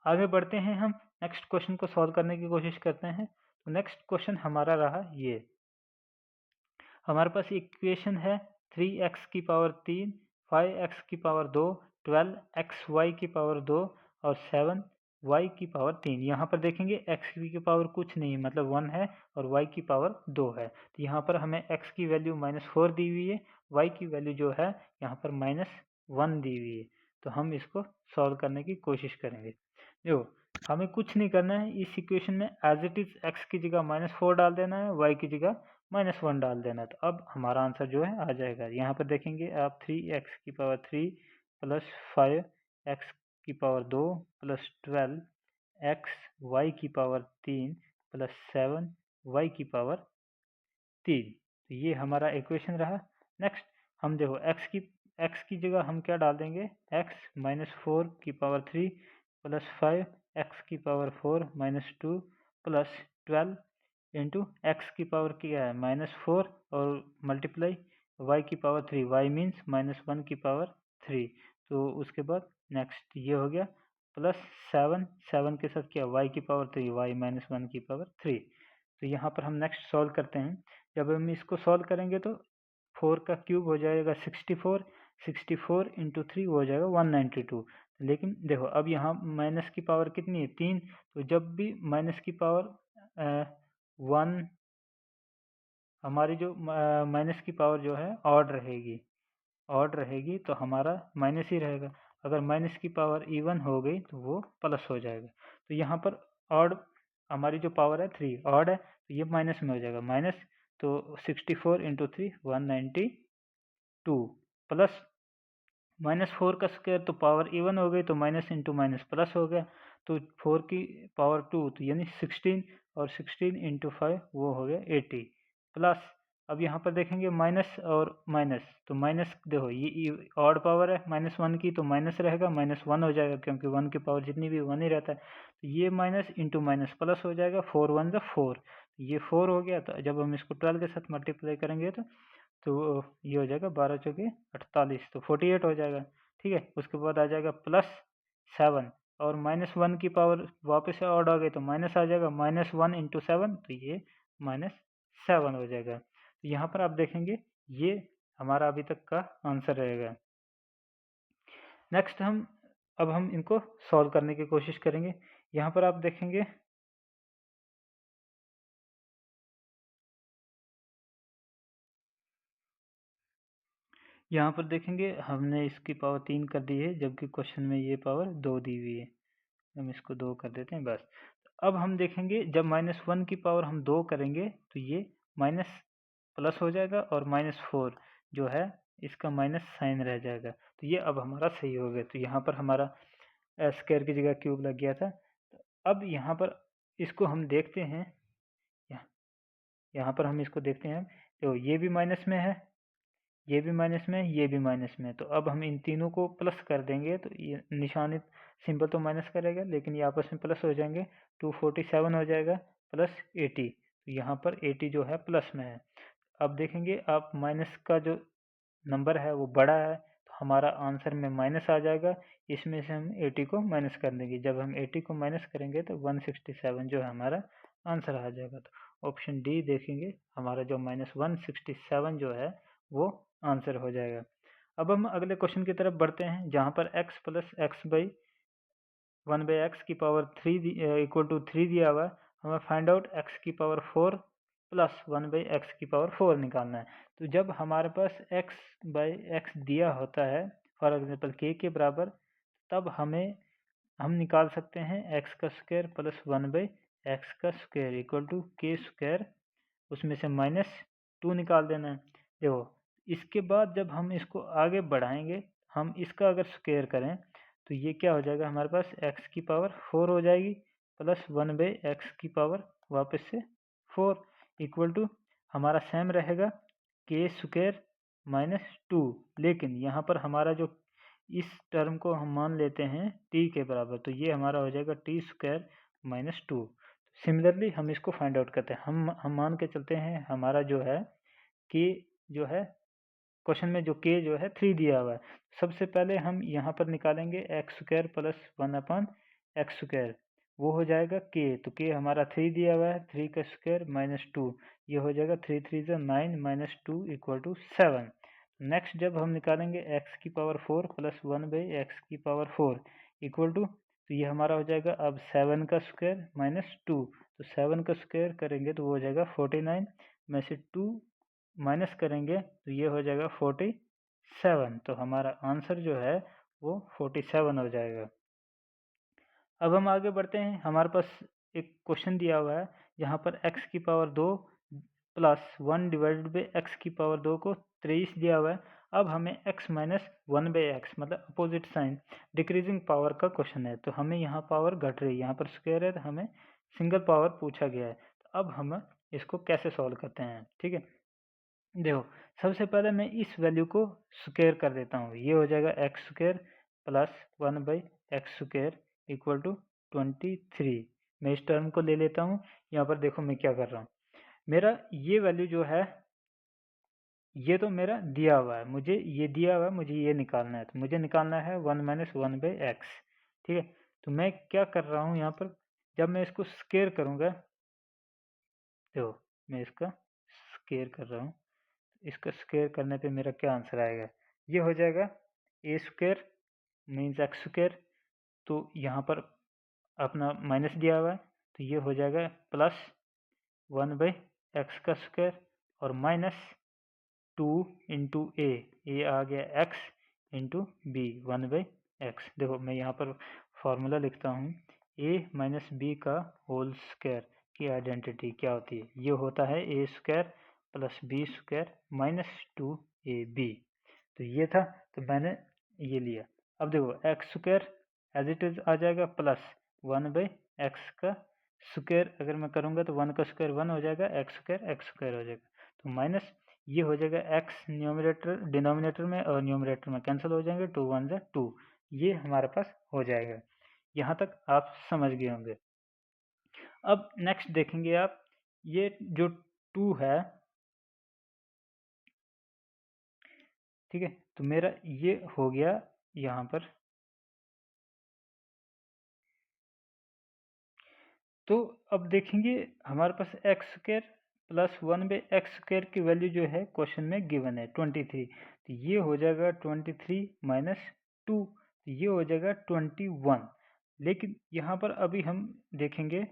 आगे बढ़ते हैं, हम नेक्स्ट क्वेश्चन को सॉल्व करने की कोशिश करते हैं। नेक्स्ट क्वेश्चन हमारा रहा ये, हमारे पास इक्वेशन है 3x की पावर 3, 5x की पावर 2, 12xy की पावर 2 और 7y की पावर 3। यहाँ पर देखेंगे x की पावर कुछ नहीं मतलब 1 है और y की पावर 2 है। तो यहाँ पर हमें x की वैल्यू -4 दी हुई है, y की वैल्यू जो है यहाँ पर -1 दी हुई है। तो हम इसको सॉल्व करने की कोशिश करेंगे। देखो हमें कुछ नहीं करना है, इस इक्वेशन में एज इट इज x की जगह -4 डाल देना है, y की जगह -1 डाल देना। तो अब हमारा आंसर जो है आ जाएगा। यहाँ पर देखेंगे आप 3x की पावर 3 प्लस 5x की पावर 2 प्लस 12x y की पावर 3 प्लस 7y की पावर 3। तो ये हमारा इक्वेशन रहा। नेक्स्ट हम देखो x की जगह हम क्या डाल देंगे, x -4 की पावर 3 प्लस 5x की पावर 4 -2 प्लस 12 इंटू एक्स की पावर क्या है -4 और मल्टीप्लाई y की पावर 3, y मीन्स -1 की पावर 3। तो उसके बाद नेक्स्ट ये हो गया प्लस 7 के साथ क्या y की पावर 3, y -1 की पावर 3। तो यहाँ पर हम नेक्स्ट सॉल्व करते हैं। जब हम इसको सॉल्व करेंगे तो 4 का क्यूब हो जाएगा 64 इंटू 3 हो जाएगा 192। लेकिन देखो अब यहाँ माइनस की पावर कितनी है 3, तो जब भी माइनस की पावर 1 हमारी जो माइनस की पावर जो है ऑड रहेगी तो हमारा माइनस ही रहेगा। अगर माइनस की पावर इवन हो गई तो वो प्लस हो जाएगा। तो यहाँ पर ऑड हमारी जो पावर है 3 ऑड है तो ये माइनस में हो जाएगा, माइनस तो 64 इंटू 3 192 प्लस -4 का स्क्वायर तो पावर इवन हो गई तो माइनस इंटू माइनस प्लस हो गया। तो 4 की पावर 2 तो यानी 16 और 16 इंटू 5 वो हो गया 80 प्लस। अब यहाँ पर देखेंगे माइनस और माइनस, तो माइनस देखो ये ऑड पावर है -1 की तो माइनस रहेगा, -1 हो जाएगा क्योंकि 1 की पावर जितनी भी 1 ही रहता है। तो ये माइनस इंटू माइनस प्लस हो जाएगा, 4 1 जा 4, ये 4 हो गया। तो जब हम इसको 12 के साथ मल्टीप्लाई करेंगे तो ये हो जाएगा 12 चौके 48 तो 48 हो जाएगा। ठीक है, उसके बाद आ जाएगा +7 और -1 की पावर वापस से ऑड आ गई तो माइनस आ जाएगा, -1 इंटू 7 तो ये -7 हो जाएगा। तो यहाँ पर आप देखेंगे ये हमारा अभी तक का आंसर रहेगा। नेक्स्ट अब हम इनको सॉल्व करने की कोशिश करेंगे। यहाँ पर आप देखेंगे यहाँ पर देखेंगे हमने इसकी पावर 3 कर दी है जबकि क्वेश्चन में ये पावर 2 दी हुई है। हम इसको 2 कर देते हैं बस। अब हम देखेंगे जब -1 की पावर हम 2 करेंगे तो ये माइनस प्लस हो जाएगा और -4 जो है इसका माइनस साइन रह जाएगा। तो ये अब हमारा सही हो गया। तो यहाँ पर हमारा स्क्वायर की जगह क्यूब लग गया था। तो अब यहाँ पर इसको हम देखते हैं, यहाँ पर हम इसको देखते हैं तो ये भी माइनस में है, ये भी माइनस में है, ये भी माइनस में है। तो अब हम इन तीनों को प्लस कर देंगे तो ये निशानी सिंबल तो माइनस करेगा लेकिन ये आपस में प्लस हो जाएंगे। 247 हो जाएगा प्लस 80, तो यहाँ पर 80 जो है प्लस में है। अब देखेंगे आप माइनस का जो नंबर है वो बड़ा है तो हमारा आंसर में माइनस आ जाएगा। इसमें से हम 80 को माइनस कर देंगे। जब हम 80 को माइनस करेंगे तो 167 जो है हमारा आंसर आ जाएगा। तो ऑप्शन डी देखेंगे हमारा जो -167 जो है वो आंसर हो जाएगा। अब हम अगले क्वेश्चन की तरफ बढ़ते हैं जहाँ पर x plus x by 1/x की पावर 3 इक्वल टू 3 दिया हुआ है। हमें फाइंड आउट x की पावर 4 प्लस 1/x की पावर 4 निकालना है। तो जब हमारे पास x/x दिया होता है फॉर एग्जांपल k के बराबर, तब हम निकाल सकते हैं x का स्क्वायर प्लस 1/x का square equal to k square, उसमें से -2 निकाल देना है। देखो इसके बाद जब हम इसको आगे बढ़ाएंगे, हम इसका अगर स्क्वायर करें तो ये क्या हो जाएगा हमारे पास x की पावर 4 हो जाएगी प्लस 1/x की पावर वापस से 4 इक्वल टू हमारा सेम रहेगा k स्क्वायर -2। लेकिन यहाँ पर हमारा जो इस टर्म को हम मान लेते हैं t के बराबर, तो ये हमारा हो जाएगा t स्क्वायर -2। सिमिलरली हम इसको फाइंड आउट करते हैं। हम मान के चलते हैं हमारा जो है k जो है क्वेश्चन में जो k जो है 3 दिया हुआ है। सबसे पहले हम यहाँ पर निकालेंगे x square plus 1/x square. वो हो जाएगा k, तो k हमारा 3 दिया हुआ है, 3 का स्क्वायर माइनस 2, ये हो जाएगा 3 3 जो 9 माइनस 2 इक्वल टू 7। नेक्स्ट जब हम निकालेंगे x की पावर 4 प्लस 1 बाई एक्स की पावर 4 इक्वल टू, तो ये हमारा हो जाएगा अब 7 का स्क्वायर माइनस 2, तो 7 का स्क्वायर करेंगे तो वो हो जाएगा 49 में से 2 माइनस करेंगे तो ये हो जाएगा 47, तो हमारा आंसर जो है वो 47 हो जाएगा। अब हम आगे बढ़ते हैं, हमारे पास एक क्वेश्चन दिया हुआ है जहाँ पर x की power 2 plus 1 divided by x की पावर 2 को 23 दिया हुआ है। अब हमें x माइनस 1 बाई एक्स मतलब अपोजिट साइन डिक्रीजिंग पावर का क्वेश्चन है, तो हमें यहाँ पावर घट रही है, यहाँ पर स्क्वायर है तो हमें सिंगल पावर पूछा गया है। तो अब हम इसको कैसे सॉल्व करते हैं, ठीक है। देखो सबसे पहले मैं इस वैल्यू को स्क्वायर कर देता हूँ, ये हो जाएगा x square plus 1 by x square equal to 23। मैं इस टर्म को ले लेता हूँ। यहाँ पर देखो मैं क्या कर रहा हूँ, मेरा ये वैल्यू जो है ये तो मेरा दिया हुआ है, मुझे ये दिया हुआ है, मुझे ये निकालना है, तो मुझे निकालना है 1 माइनस 1 बाई एक्स, ठीक है। तो मैं क्या कर रहा हूँ यहाँ पर, जब मैं इसको स्क्वायर करूँगा, देखो मैं इसका स्क्वायर कर रहा हूँ, इसका स्क्वायर करने पे मेरा क्या आंसर आएगा, ये हो जाएगा A square means x square, तो यहाँ पर अपना माइनस दिया हुआ है तो ये हो जाएगा प्लस 1 बाई एक्स का स्क्वायर और माइनस 2 इंटू ए आ गया X into B 1 by X. देखो मैं यहाँ पर फॉर्मूला लिखता हूँ, ए माइनस बी का होल स्क्वायर की आइडेंटिटी क्या होती है, ये होता है A square plus B square minus 2ab। तो ये था, तो मैंने ये लिया। अब देखो X square as it is आ जाएगा प्लस 1 बाई एक्स का स्क्वायर, अगर मैं करूँगा तो 1 का स्क्वायर 1 हो जाएगा, एक्स स्क्वायर हो जाएगा, तो माइनस ये हो जाएगा एक्स न्यूमरेटर डिनोमिनेटर में और न्यूमरेटर में कैंसिल हो जाएंगे, 2 1 जा 2, ये हमारे पास हो जाएगा। यहाँ तक आप समझ गए होंगे। अब नेक्स्ट देखेंगे आप, ये जो 2 है, ठीक है, तो मेरा ये हो गया यहाँ पर। तो अब देखेंगे हमारे पास X square plus 1 by x square की वैल्यू जो है क्वेश्चन में गिवन है 23, तो ये हो जाएगा 23 माइनस 2, तो ये हो जाएगा 21। लेकिन यहाँ पर अभी हम देखेंगे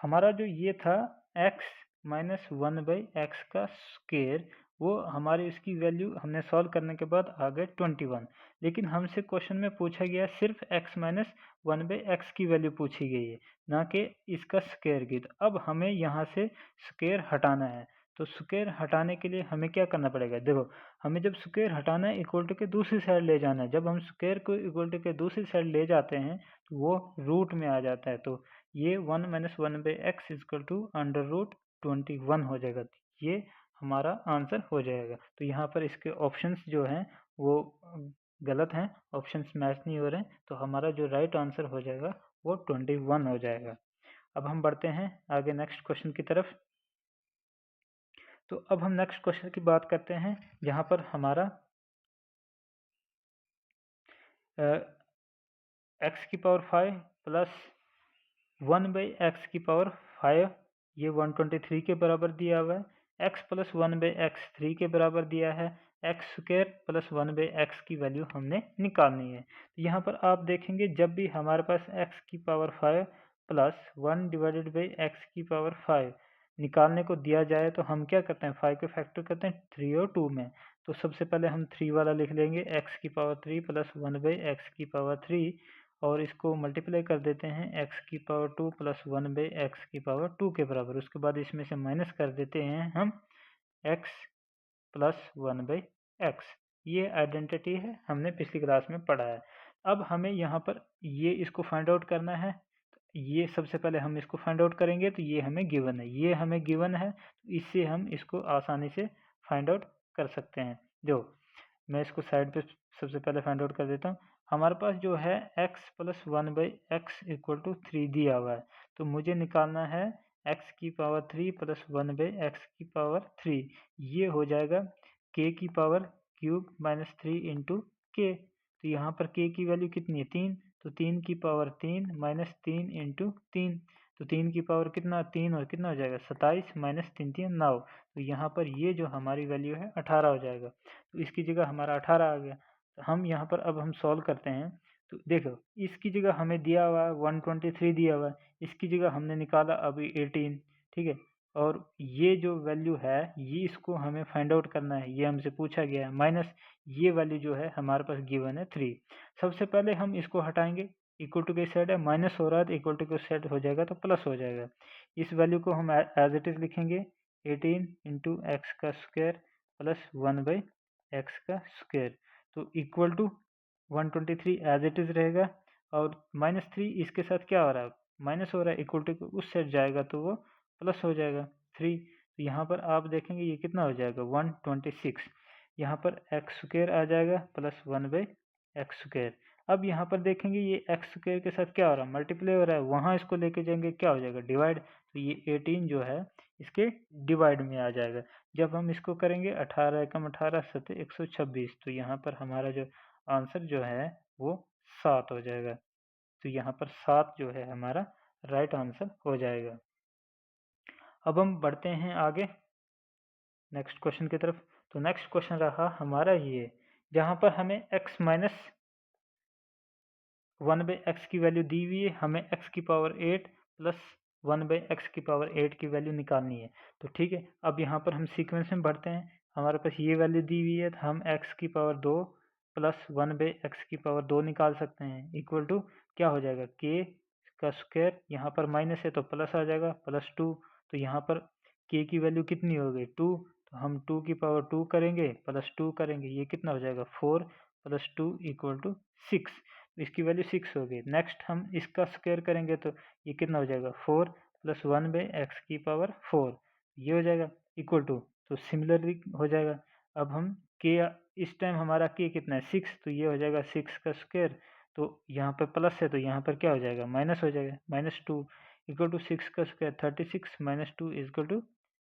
हमारा जो ये था x माइनस 1 बाई एक्स का स्क्वायर, वो हमारे इसकी वैल्यू हमने सॉल्व करने के बाद आ गए 21, लेकिन हमसे क्वेश्चन में पूछा गया सिर्फ x माइनस 1 बाई एक्स की वैल्यू पूछी गई है, ना कि इसका स्क्वायर की। तो अब हमें यहाँ से स्क्वायर हटाना है, तो स्क्वायर हटाने के लिए हमें क्या करना पड़ेगा, देखो हमें जब स्क्वायर हटाना है इक्वल टू के दूसरी साइड ले जाना है, जब हम स्क्वायर को इक्वल टू के दूसरी साइड ले जाते हैं तो वो रूट में आ जाता है, तो ये 1 minus 1 by x equal to under root 21 हो जाएगा, ये हमारा आंसर हो जाएगा। तो यहाँ पर इसके ऑप्शंस जो हैं वो गलत हैं, ऑप्शंस मैच नहीं हो रहे हैं, तो हमारा जो राइट आंसर हो जाएगा वो 21 हो जाएगा। अब हम बढ़ते हैं आगे नेक्स्ट क्वेश्चन की तरफ। तो अब हम नेक्स्ट क्वेश्चन की बात करते हैं जहाँ पर हमारा एक्स की पावर 5 प्लस 1 बाई एक्स की पावर 5, ये 123 के बराबर दिया हुआ है, एक्स प्लस 1 बाई एक्स 3 के बराबर दिया है, x square plus 1 by x की वैल्यू हमने निकालनी है। तो यहाँ पर आप देखेंगे जब भी हमारे पास एक्स की power 5 plus 1 divided by x की पावर 5 निकालने को दिया जाए तो हम क्या करते हैं, 5 को फैक्टर करते हैं 3 और 2 में। तो सबसे पहले हम 3 वाला लिख लेंगे, एक्स की पावर 3 प्लस 1 बाई एक्स की पावर 3, और इसको मल्टीप्लाई कर देते हैं x की पावर 2 प्लस 1 बाई एक्स की पावर 2 के बराबर। उसके बाद इसमें से माइनस कर देते हैं हम x प्लस 1 बाई एक्स। ये आइडेंटिटी है, हमने पिछली क्लास में पढ़ा है। अब हमें यहाँ पर ये इसको फाइंड आउट करना है, ये सबसे पहले हम इसको फाइंड आउट करेंगे, तो ये हमें गिवन है, ये हमें गिवन है, तो इससे हम इसको आसानी से फाइंड आउट कर सकते हैं। जो मैं इसको साइड पे सबसे पहले फाइंड आउट कर देता हूँ। हमारे पास जो है x plus 1 by x equal to 3 दिया हुआ है, तो मुझे निकालना है x की पावर 3 प्लस 1 बाई एक्स की पावर 3, ये हो जाएगा k की पावर क्यूब माइनस 3 इंटू के। तो यहाँ पर k की वैल्यू कितनी है, 3, तो 3 की पावर 3 माइनस 3 इंटू 3, तो 3 की पावर कितना 3 और कितना हो जाएगा 27 माइनस 3 3 9। तो यहाँ पर ये जो हमारी वैल्यू है 18 हो जाएगा। तो इसकी जगह हमारा 18 आ गया। तो हम यहाँ पर अब हम सॉल्व करते हैं। तो देखो इसकी जगह हमें दिया हुआ है 123 दिया हुआ है, इसकी जगह हमने निकाला अभी 18, ठीक है। और ये जो वैल्यू है ये इसको हमें फाइंड आउट करना है, ये हमसे पूछा गया है। माइनस ये वैल्यू जो है हमारे पास गिवन है 3। सबसे पहले हम इसको हटाएंगे, इक्वल टू के साइड है माइनस हो रहा है तो इक्वल टू के साइड हो जाएगा तो प्लस हो जाएगा। इस वैल्यू को हम एज इट इज लिखेंगे 18 इंटू एक्स का स्क्वायर प्लस 1 बाई एक्स का स्क्वायर, तो equal to 123 as it is रहेगा। और -3 इसके साथ क्या हो रहा है माइनस हो रहा है, इक्वल टू उस साइड जाएगा तो वो प्लस हो जाएगा 3। तो यहाँ पर आप देखेंगे ये कितना हो जाएगा 126। यहाँ पर एक्स स्क्वायर आ जाएगा प्लस 1 बाई एक्स स्क्वायर। अब यहाँ पर देखेंगे ये एक्स स्क्वायर के साथ क्या हो रहा है मल्टीप्लाई हो रहा है, वहाँ इसको लेके जाएंगे क्या हो जाएगा डिवाइड। तो ये 18 जो है इसके डिवाइड में आ जाएगा। जब हम इसको करेंगे 18 एकम 18 सत 126, तो यहाँ पर हमारा जो आंसर जो है वो 7 हो जाएगा। तो यहाँ पर 7 जो है हमारा राइट आंसर हो जाएगा। अब हम बढ़ते हैं आगे नेक्स्ट क्वेश्चन की तरफ। तो नेक्स्ट क्वेश्चन रहा हमारा ये, जहाँ पर हमें x माइनस 1 बाई एक्स की वैल्यू दी हुई है, हमें x की पावर 8 प्लस 1 बाई एक्स की पावर 8 की वैल्यू निकालनी है। तो ठीक है, अब यहाँ पर हम सीक्वेंस में बढ़ते हैं। हमारे पास ये वैल्यू दी हुई है तो हम x की पावर 2 प्लस 1 बाई एक्स की पावर 2 निकाल सकते हैं। इक्वल टू क्या हो जाएगा k का स्क्वायर, यहाँ पर माइनस है तो प्लस आ जाएगा प्लस 2। तो यहाँ पर k की वैल्यू कितनी हो गई 2, तो हम 2 की पावर 2 करेंगे प्लस 2 करेंगे, ये कितना हो जाएगा 4 प्लस 2 इक्वल टू 6। इसकी वैल्यू 6 हो गई। नेक्स्ट हम इसका स्क्वायर करेंगे तो ये कितना हो जाएगा 4 प्लस 1 बाई एक्स की पावर 4, ये हो जाएगा इक्वल टू, तो सिमिलरली हो जाएगा। अब हम के इस टाइम हमारा के कितना है 6, तो ये हो जाएगा 6 का स्क्वायर, तो यहाँ पर प्लस है तो यहाँ पर क्या हो जाएगा माइनस हो जाएगा -2 इक्वल टू 6 का स्क्वायर 36 -2 इक्वल टू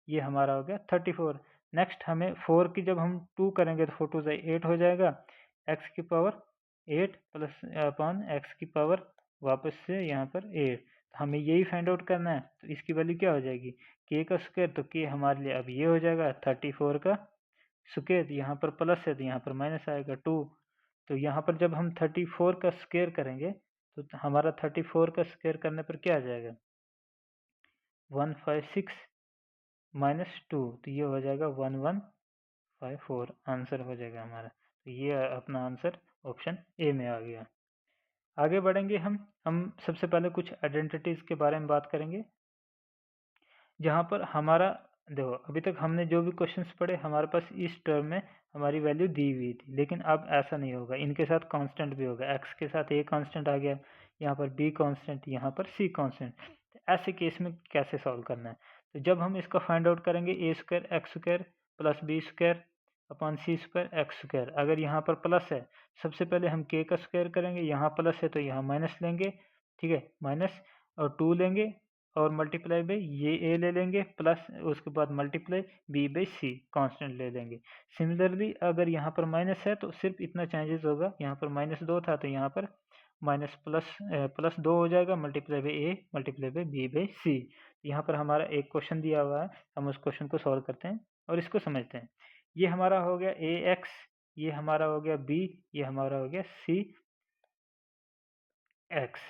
ये हमारा हो गया 34। नेक्स्ट हमें 4 की जब हम 2 करेंगे तो 4 2 8 हो जाएगा, एक्स की पावर 8 प्लस अपॉन एक्स की पावर वापस से यहाँ पर 8, हमें यही फाइंड आउट करना है। तो इसकी वैल्यू क्या हो जाएगी के का स्क्वायर, तो के हमारे लिए अब ये हो जाएगा 34 का स्क्वायर, यहाँ पर प्लस है तो यहाँ पर माइनस आएगा 2। तो यहाँ पर जब हम 34 का स्क्वायर करेंगे तो हमारा 34 का स्क्वायर करने पर क्या आ जाएगा 156 -2, तो ये हो जाएगा 1154 आंसर हो जाएगा हमारा। तो ये अपना आंसर ऑप्शन ए में आ गया। आगे बढ़ेंगे हम सबसे पहले कुछ आइडेंटिटीज के बारे में बात करेंगे, जहाँ पर हमारा देखो अभी तक हमने जो भी क्वेश्चंस पढ़े हमारे पास इस टर्म में हमारी वैल्यू दी हुई थी, लेकिन अब ऐसा नहीं होगा, इनके साथ कांस्टेंट भी होगा। एक्स के साथ ए कांस्टेंट आ गया, यहाँ पर बी कांस्टेंट, यहाँ पर सी कांस्टेंट। तो ऐसे केस में कैसे सॉल्व करना है, तो जब हम इसका फाइंड आउट करेंगे A square X square plus B square upon C square X square, अगर यहाँ पर प्लस है सबसे पहले हम के का स्क्वायर करेंगे, यहाँ प्लस है तो यहाँ माइनस लेंगे, ठीक है, माइनस और 2 लेंगे और मल्टीप्लाई बाई ये ए ले लेंगे प्लस उसके बाद multiply b by c constant ले लेंगे। सिमिलरली अगर यहाँ पर माइनस है तो सिर्फ इतना चेंजेस होगा, यहाँ पर -2 था तो यहाँ पर माइनस प्लस 2 हो जाएगा multiply by A multiply by B by C. यहाँ पर हमारा एक क्वेश्चन दिया हुआ है, हम उस क्वेश्चन को सॉल्व करते हैं और इसको समझते हैं। ये हमारा हो गया ए एक्स, ये हमारा हो गया बी, ये हमारा हो गया सी एक्स,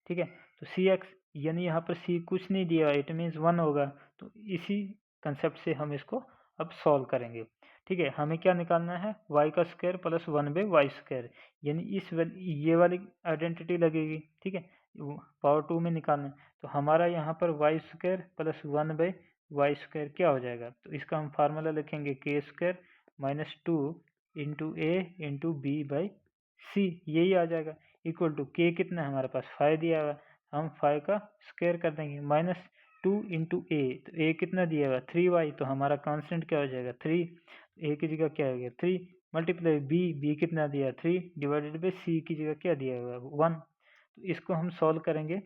ठीक है। तो सी एक्स यानी यहाँ पर सी कुछ नहीं दिया, इट मीन्स 1 होगा। तो इसी कंसेप्ट से हम इसको अब सॉल्व करेंगे, ठीक है। हमें क्या निकालना है y का square plus 1 by Y square, यानी ये वाली आइडेंटिटी लगेगी, ठीक है, पावर 2 में निकालना है। तो हमारा यहाँ पर Y square plus 1 by Y square क्या हो जाएगा, तो इसका हम फार्मूला लिखेंगे K square -2 into A into B by C, यही आ जाएगा इक्वल टू के कितना है हमारे पास 5 दिया हुआ, हम 5 का स्क्वायर कर देंगे -2 इंटू ए, तो ए कितना दिया हुआ 3y, तो हमारा कांस्टेंट क्या हो जाएगा 3, ए की जगह क्या हो गया 3 मल्टीप्लाई बी कितना दिया 3 डिवाइडेड बाई सी की जगह क्या दिया हुआ 1। तो इसको हम सॉल्व करेंगे,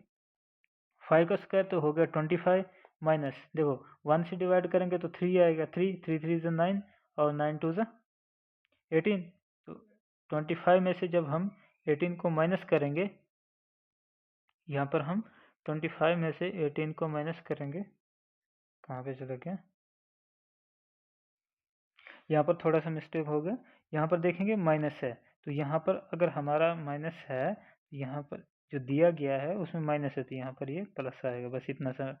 5 का स्क्वायर तो हो गया 25 माइनस देखो 1 से डिवाइड करेंगे तो 3 आएगा, 3 3 3 ज़ा 9 और 9 2 ज़ा 18। तो 25 में से जब हम 18 को माइनस करेंगे यहाँ पर हम 25 में से 18 को माइनस करेंगे। कहाँ पे चला गया? यहाँ पर थोड़ा सा मिस्टेक हो गया। यहाँ पर देखेंगे माइनस है, तो यहाँ पर अगर हमारा माइनस है, यहाँ पर जो दिया गया है उसमें माइनस है, तो यहाँ पर ये प्लस आएगा। बस इतना सा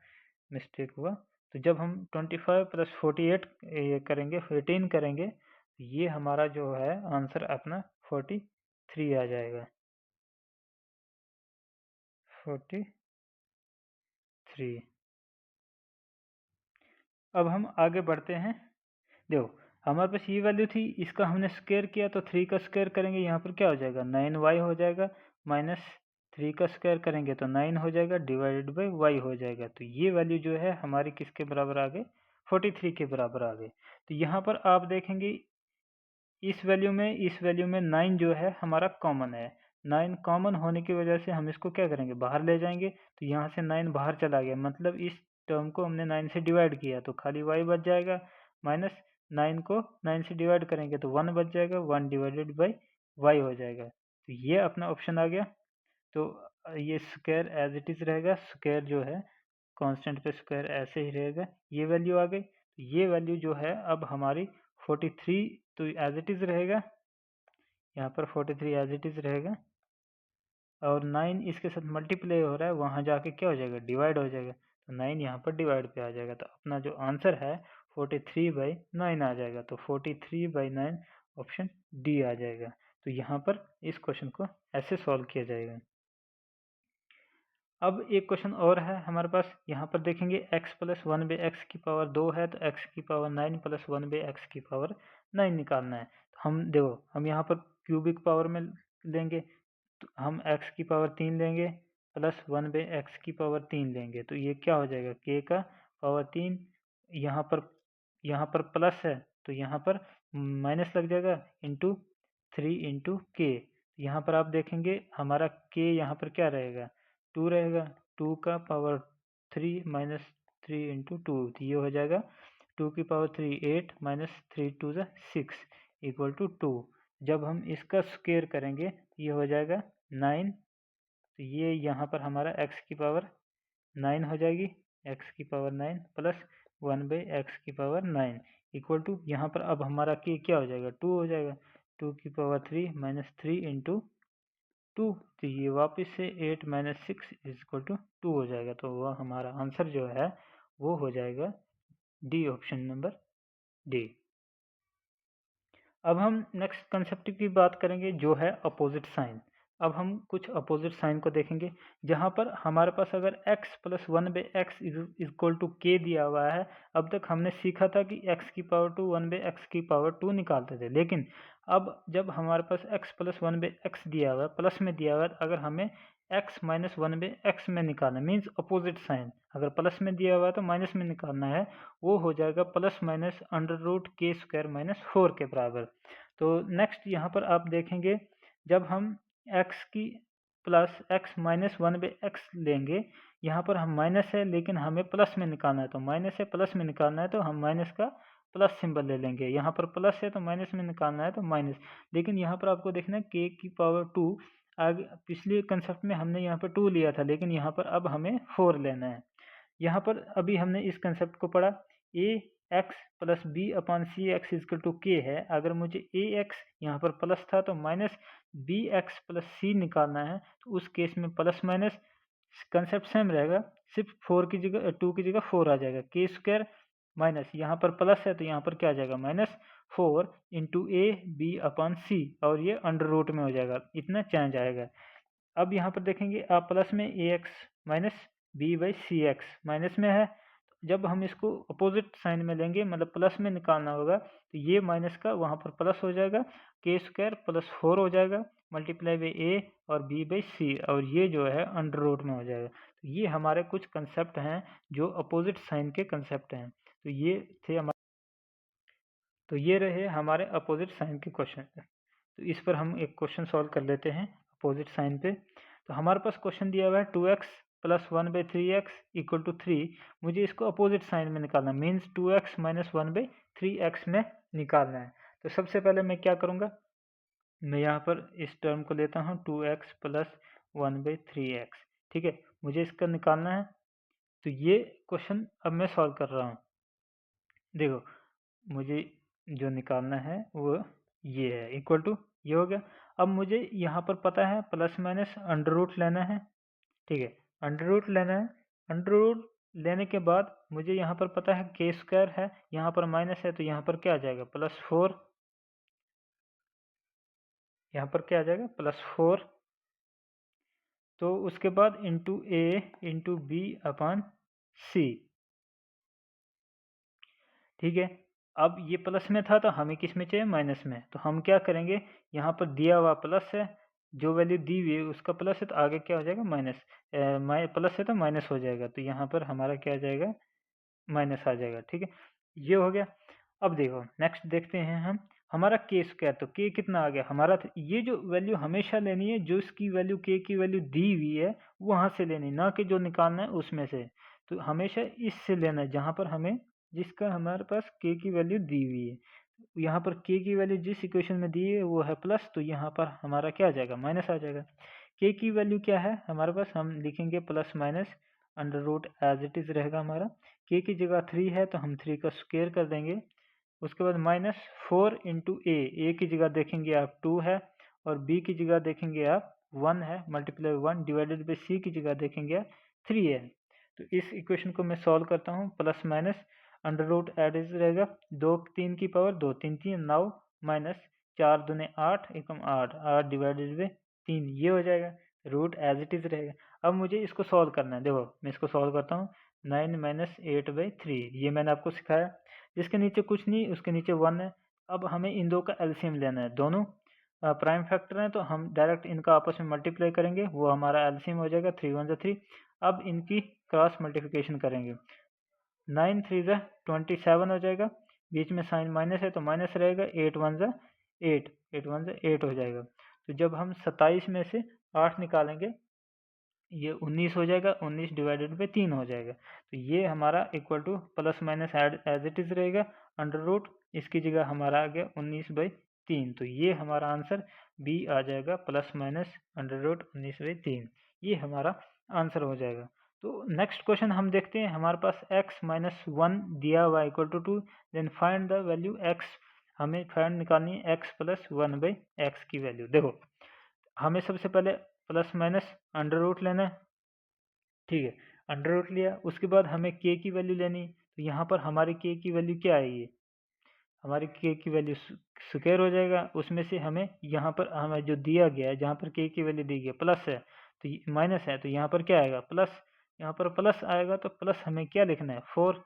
मिस्टेक हुआ। तो जब हम 25 प्लस 48 ये करेंगे, 18 करेंगे, तो ये हमारा जो है आंसर अपना 43 आ जाएगा। 43। अब हम आगे बढ़ते हैं। देखो हमारे पास ये वैल्यू थी, इसका हमने स्क्वायर किया, तो 3 का स्क्वायर करेंगे, यहाँ पर क्या हो जाएगा 9y हो जाएगा, माइनस 3 का स्क्वायर करेंगे तो 9 हो जाएगा, डिवाइडेड बाई y हो जाएगा। तो ये वैल्यू जो है हमारी किसके बराबर आ गई? 43 के बराबर आ गई। तो यहाँ पर आप देखेंगे इस वैल्यू में 9 जो है हमारा कॉमन है। 9 कॉमन होने की वजह से हम इसको क्या करेंगे, बाहर ले जाएंगे। तो यहाँ से 9 बाहर चला गया, मतलब इस टर्म को हमने 9 से डिवाइड किया, तो खाली y बच जाएगा। माइनस 9 को 9 से डिवाइड करेंगे तो 1 बच जाएगा, 1 डिवाइडेड बाई y हो जाएगा। तो ये अपना ऑप्शन आ गया। तो ये स्क्वायर एज इट इज़ रहेगा, स्क्वायर जो है कांस्टेंट पे स्क्वायर ऐसे ही रहेगा। ये वैल्यू आ गई। ये वैल्यू जो है अब हमारी 43 तो एज इट इज़ रहेगा, यहाँ पर 43 एज इट इज़ रहेगा, और 9 इसके साथ मल्टीप्लाई हो रहा है, वहाँ जाके क्या हो जाएगा, डिवाइड हो जाएगा। तो 9 यहाँ पर डिवाइड पे आ जाएगा, तो अपना जो आंसर है 43/9 आ जाएगा। तो 43/9 ऑप्शन डी आ जाएगा। तो यहाँ पर इस क्वेश्चन को ऐसे सॉल्व किया जाएगा। अब एक क्वेश्चन और है हमारे पास। यहाँ पर देखेंगे x प्लस 1/x की पावर 2 है, तो x की पावर 9 प्लस 1/x की पावर 9 निकालना है। तो हम देखो हम यहाँ पर क्यूबिक पावर में लेंगे, तो हम x की पावर 3 लेंगे प्लस 1/x की पावर 3 लेंगे, तो ये क्या हो जाएगा, k का पावर 3। यहाँ पर प्लस है तो यहाँ पर माइनस लग जाएगा, इंटू 3 इंटू के। यहाँ पर आप देखेंगे हमारा k यहाँ पर क्या रहेगा, 2 रहेगा। 2 का पावर 3 माइनस 3 इंटू 2, तो ये हो जाएगा 2 की पावर 3 8 माइनस 3 2 6 इक्वल टू 2। जब हम इसका स्क्वायर करेंगे ये हो जाएगा 9। तो ये यहाँ पर हमारा x की पावर 9 हो जाएगी, x की पावर 9 प्लस 1/x की पावर 9 इक्वल टू, यहाँ पर अब हमारा k क्या हो जाएगा, 2 हो जाएगा। 2 की पावर 3 माइनस 3 इंटू 2, तो ये वापस से 8 माइनस 6 इक्वल टू 2 हो जाएगा। तो वह हमारा आंसर जो है वो हो जाएगा डी, ऑप्शन नंबर डी। अब हम नेक्स्ट कंसेप्ट की बात करेंगे जो है अपोजिट साइन। अब हम कुछ अपोजिट साइन को देखेंगे, जहाँ पर हमारे पास अगर x plus 1/x equal to k दिया हुआ है। अब तक हमने सीखा था कि x की पावर 2 1/x की पावर 2 निकालते थे, लेकिन अब जब हमारे पास x प्लस 1/x दिया हुआ है, प्लस में दिया हुआ है, अगर हमें x माइनस 1/x में निकालना मीन्स अपोजिट साइन, अगर प्लस में दिया हुआ है तो माइनस में निकालना है, वो हो जाएगा प्लस माइनस √k² माइनस 4 के बराबर। तो नेक्स्ट यहाँ पर आप देखेंगे जब हम x की प्लस x माइनस 1/x लेंगे, यहाँ पर हम माइनस है लेकिन हमें प्लस में निकालना है, तो माइनस है प्लस में निकालना है तो हम माइनस का प्लस सिंबल ले लेंगे। यहाँ पर प्लस है तो माइनस में निकालना है तो माइनस, लेकिन यहाँ पर आपको देखना है k की पावर 2। आगे पिछले कंसेप्ट में हमने यहाँ पर 2 लिया था, लेकिन यहाँ पर अब हमें 4 लेना है। यहाँ पर अभी हमने इस कंसेप्ट को पढ़ा, A X plus B upon C X equal to K है। अगर मुझे ए एक्स यहाँ पर प्लस था तो माइनस बी एक्स प्लस सी निकालना है, तो उस केस में प्लस माइनस कंसेप्ट सेम रहेगा, सिर्फ 4 की जगह 2 की जगह 4 आ जाएगा। के स्क्वायर माइनस यहाँ पर प्लस है तो यहाँ पर क्या आ जाएगा, minus 4 into A B upon C, और ये अंडर रूट में हो जाएगा, इतना चेंज आएगा। अब यहाँ पर देखेंगे आप प्लस में A X minus B by C X minus में है, जब हम इसको अपोजिट साइन में लेंगे मतलब प्लस में निकालना होगा, तो ये माइनस का वहाँ पर प्लस हो जाएगा, के स्क्वायर प्लस 4 हो जाएगा मल्टीप्लाई बाई ए और बी बाई सी, और ये जो है अंडर रूट में हो जाएगा। तो ये हमारे कुछ कंसेप्ट हैं जो अपोजिट साइन के कंसेप्ट हैं। तो ये थे हमारे, तो ये रहे हमारे अपोजिट साइन के क्वेश्चन। तो इस पर हम एक क्वेश्चन सॉल्व कर लेते हैं अपोजिट साइन पे। तो हमारे पास क्वेश्चन दिया हुआ है 2x plus 1/3x equal to 3। मुझे इसको अपोजिट साइन में निकालना, मीन्स 2x माइनस 1/3x में निकालना है। तो सबसे पहले मैं क्या करूँगा, मैं यहाँ पर इस टर्म को लेता हूँ 2x प्लस 1/3x। ठीक है, मुझे इसका निकालना है। तो ये क्वेश्चन अब मैं सॉल्व कर रहा हूँ। देखो, मुझे जो निकालना है वो ये है, इक्वल टू ये हो गया। अब मुझे यहाँ पर पता है प्लस माइनस अंडर रूट लेना है। ठीक है, अंडर रूट लेना है। अंडर रूट लेने के बाद मुझे यहाँ पर पता है के स्क्वायर है, यहाँ पर माइनस है, तो यहाँ पर क्या आ जाएगा +4। यहाँ पर क्या आ जाएगा +4। तो उसके बाद into A into B upon सी। ठीक है, अब ये प्लस में था तो हमें किस में चाहिए, माइनस में। तो हम क्या करेंगे, यहाँ पर दिया हुआ प्लस है, जो वैल्यू दी हुई है उसका प्लस है, तो आगे क्या हो जाएगा माइनस। प्लस है तो माइनस हो जाएगा, तो यहाँ पर हमारा क्या आ जाएगा, माइनस आ जाएगा। ठीक है, ये हो गया। अब देखो नेक्स्ट देखते हैं हम, हमारा के स्क्वायर, तो के कितना आ गया हमारा, ये जो वैल्यू हमेशा लेनी है, जो इसकी वैल्यू के की वैल्यू दी हुई है वहाँ से लेनी, ना कि जो निकालना है उसमें से। तो हमेशा इससे लेना है जहाँ पर हमें, जिसका हमारे पास के की वैल्यू दी हुई है। यहाँ पर के की वैल्यू जिस इक्वेशन में दी है वो है प्लस, तो यहाँ पर हमारा क्या आ जाएगा, माइनस आ जाएगा। के की वैल्यू क्या है हमारे पास, हम लिखेंगे plus minus under root as it is रहेगा हमारा। के की जगह 3 है तो हम 3 का स्क्वायर कर देंगे। उसके बाद -4 इंटू ए की जगह देखेंगे आप 2 है, और बी की जगह देखेंगे आप 1 है, मल्टीप्लाई 1 डिवाइडेड बाई सी की जगह देखेंगे आप 3 है। तो इस इक्वेशन को मैं सॉल्व करता हूँ, plus minus under root as is रहेगा 2 3 की power 2 3 3 9 minus 4 दूने 8 Ekam 8 8 divided by 3, ये हो जाएगा। रूट एज इट इज रहेगा। अब मुझे इसको सॉल्व करना है, देखो मैं इसको सॉल्व करता हूँ। 9 - 8/3 ये मैंने आपको सिखाया। जिसके नीचे कुछ नहीं उसके नीचे 1 है। अब हमें इन दो का एलसीएम लेना है, दोनों प्राइम फैक्टर हैं तो हम डायरेक्ट इनका आपस में मल्टीप्लाई करेंगे, वो हमारा एलसीएम हो जाएगा 3 1 3। अब इनकी क्रॉस मल्टीप्लिकेशन करेंगे, 9 3 27 हो जाएगा, बीच में साइन माइनस है तो माइनस रहेगा, 8 1 8 8 1 8 हो जाएगा। तो जब हम 27 में से 8 निकालेंगे ये 19 हो जाएगा, 19 डिवाइडेड बाई 3 हो जाएगा। तो ये हमारा equal to plus minus as it is रहेगा, अंडर रूट इसकी जगह हमारा आ गया 19/3। तो ये हमारा आंसर बी आ जाएगा, प्लस माइनस अंडर रूट 19/3, ये हमारा आंसर हो जाएगा। तो नेक्स्ट क्वेश्चन हम देखते हैं, हमारे पास x - 1 दिया हुआ equal to 2, then find the value x। हमें फाइंड निकालनी है x + 1/x की वैल्यू। देखो हमें सबसे पहले प्लस माइनस अंडर रूट लेना है। ठीक है, अंडर रूट लिया, उसके बाद हमें के की वैल्यू लेनी। तो यहाँ पर हमारी के की वैल्यू क्या आएगी, हमारी के की वैल्यू स्क्वायर हो जाएगा। उसमें से हमें यहाँ पर हमें जो दिया गया है, जहाँ पर के की वैल्यू दी गई प्लस है तो माइनस है, तो यहाँ पर क्या आएगा प्लस। यहाँ पर प्लस आएगा तो प्लस हमें क्या लिखना है 4,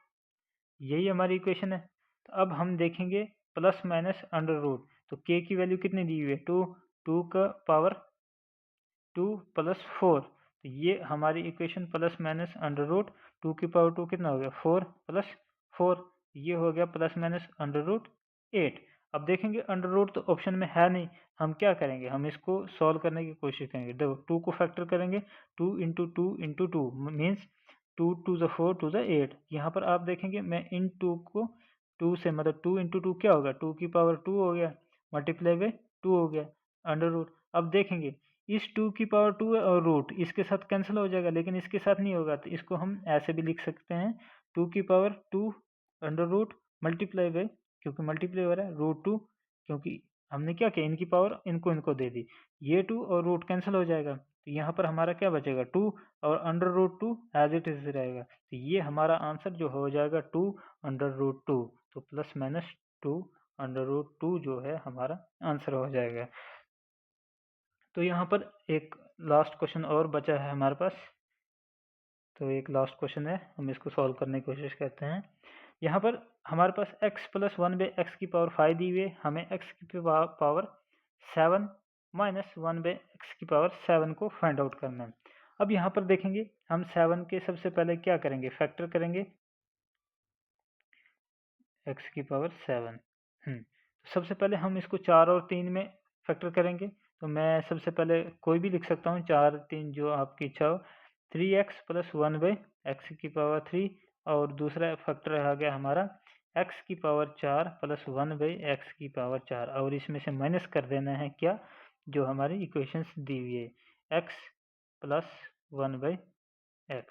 यही हमारी इक्वेशन है। तो अब हम देखेंगे प्लस माइनस अंडर रूट, तो के की वैल्यू कितनी दी हुई है 2, 2 का पावर 2 + 4, तो ये हमारी equation plus minus under root 2 की पावर 2 कितना हो गया 4 + 4, ये हो गया प्लस माइनस अंडर रूट 8। अब देखेंगे अंडर रूट तो ऑप्शन में है नहीं, हम क्या करेंगे, हम इसको सॉल्व करने की कोशिश करेंगे। देखो 2 को फैक्टर करेंगे, 2 × 2 × 2 मीन्स 2 × 2 = 4 2 = 8। यहाँ पर आप देखेंगे मैं इन 2 को 2 से मतलब 2 × 2 क्या होगा, 2 की पावर 2 हो गया, मल्टीप्लाई बाई 2 हो गया अंडर रूट। अब देखेंगे इस 2 की पावर 2 है और रूट इसके साथ कैंसिल हो जाएगा, लेकिन इसके साथ नहीं होगा, तो इसको हम ऐसे भी लिख सकते हैं 2 की power 2 under root multiply by, क्योंकि मल्टीप्लाई हो रहा है √2, क्योंकि हमने क्या किया इनकी पावर इनको दे दी, ये 2 और रूट कैंसिल हो जाएगा, तो यहाँ पर हमारा क्या बचेगा 2 और under root 2 as it is रहेगा। तो ये हमारा आंसर जो हो जाएगा 2 अंडर रूट 2। तो प्लस माइनस 2 अंडर रूट 2 जो है हमारा आंसर हो जाएगा। तो यहाँ पर एक लास्ट क्वेश्चन और बचा है हमारे पास, तो एक लास्ट क्वेश्चन है, हम इसको सॉल्व करने की कोशिश करते हैं। यहाँ पर हमारे पास x + 1/x की पावर 5 दी हुई है, हमें x की पावर 7 - 1/x की पावर 7 को फाइंड आउट करना है। अब यहाँ पर देखेंगे हम 7 के सबसे पहले क्या करेंगे, फैक्टर करेंगे x की पावर 7। सबसे पहले हम इसको 4 और 3 में फैक्टर करेंगे, तो मैं सबसे पहले कोई भी लिख सकता हूँ, 4 3 जो आपकी इच्छा हो। 3x + 1/x की पावर 3, और दूसरा फैक्टर आ गया हमारा x की पावर 4 + 1/x की पावर 4, और इसमें से माइनस कर देना है क्या, जो हमारी इक्वेशंस दी हुई है x + 1/x।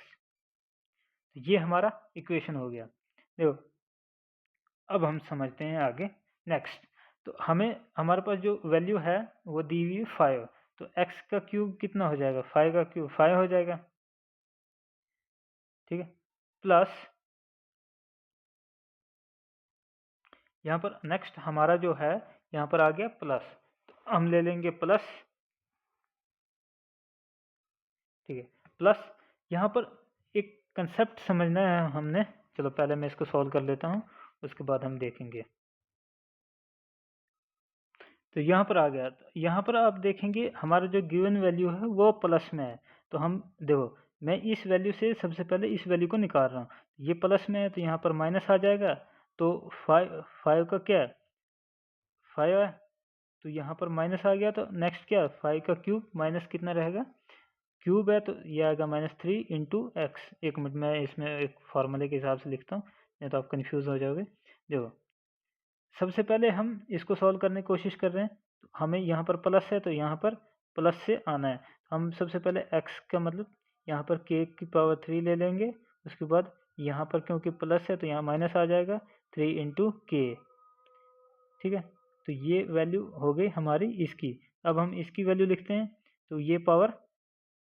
तो ये हमारा इक्वेशन हो गया। देखो अब हम समझते हैं आगे नेक्स्ट। तो हमारे पास जो वैल्यू है वो दी हुई है 5। तो x का क्यूब कितना हो जाएगा, 5 का क्यूब 5 हो जाएगा, ठीक है। प्लस यहाँ पर नेक्स्ट हमारा जो है यहाँ पर आ गया प्लस, तो हम ले लेंगे प्लस, ठीक है। प्लस यहाँ पर एक कंसेप्ट समझना है हमने, चलो पहले मैं इसको सॉल्व कर लेता हूँ, उसके बाद हम देखेंगे। तो यहाँ पर आ गया, यहाँ पर आप देखेंगे हमारा जो गिवन वैल्यू है वो प्लस में है। तो हम देखो मैं इस वैल्यू से सबसे पहले इस वैल्यू को निकाल रहा हूँ, ये प्लस में है तो यहाँ पर माइनस आ जाएगा। तो 5 का क्या है, 5 है, तो यहाँ पर माइनस आ गया। तो नेक्स्ट क्या है, 5 का क्यूब माइनस कितना रहेगा, क्यूब है तो ये आएगा -3 इंटू एक्स। एक मिनट मैं इसमें एक फार्मूले के हिसाब से लिखता हूँ, नहीं तो आप कंफ्यूज हो जाओगे। देखो सबसे पहले हम इसको सॉल्व करने की कोशिश कर रहे हैं, तो हमें यहाँ पर प्लस है तो यहाँ पर प्लस से आना है। हम सबसे पहले x का मतलब यहाँ पर k की पावर 3 ले लेंगे, उसके बाद यहाँ पर क्योंकि प्लस है तो यहाँ माइनस आ जाएगा 3 इंटू के, ठीक है। तो ये वैल्यू हो गई हमारी इसकी। अब हम इसकी वैल्यू लिखते हैं, तो ये पावर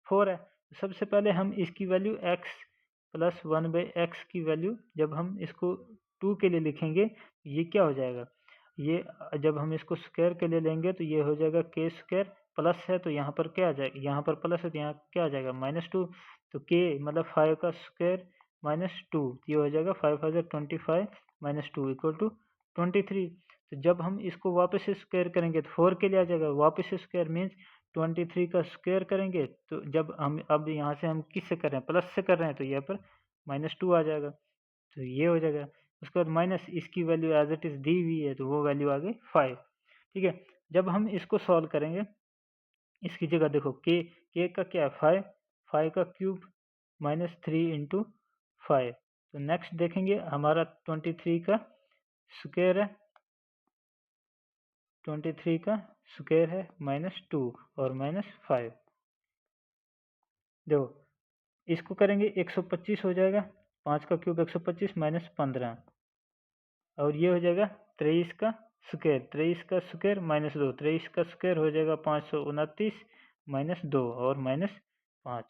4 है। सबसे पहले हम इसकी वैल्यू x प्लस 1/x की वैल्यू जब हम इसको 2 के लिए लिखेंगे, ये क्या हो जाएगा, ये जब हम इसको स्क्वायर के लिए लेंगे तो ये हो जाएगा के स्क्वायर, प्लस है तो यहाँ पर क्या आ जाएगा, यहाँ पर प्लस है तो यहाँ क्या आ जाएगा -2। तो के मतलब 5 का स्क्वायर -2, ये हो जाएगा 5 -2 इक्वल टू 23। तो जब हम इसको वापस से स्क्वायर करेंगे तो 4 के लिए आ जाएगा, वापस से स्क्वायर मीन्स 23 का स्क्वायर करेंगे। तो जब हम अब यहाँ से हम किस से कर रहे हैं, प्लस से कर रहे हैं, तो यहाँ पर -2 आ जाएगा, तो ये हो जाएगा। उसके बाद माइनस इसकी वैल्यू एज इट इज़ दी हुई है तो वो वैल्यू आ गई 5, ठीक है। जब हम इसको सॉल्व करेंगे, इसकी जगह देखो के का क्या है 5, 5 का क्यूब -3 इंटू 5। तो नेक्स्ट देखेंगे हमारा 23 का स्क्वायर है, 23 का स्क्वायर है -2 और -5। देखो इसको करेंगे 125 हो जाएगा, 5 का क्यूब 125 -15, और ये हो जाएगा 23 का स्क्वायर, 23 का स्क्वायर -2, 23 का स्क्वायर हो जाएगा 529 -2 और -5।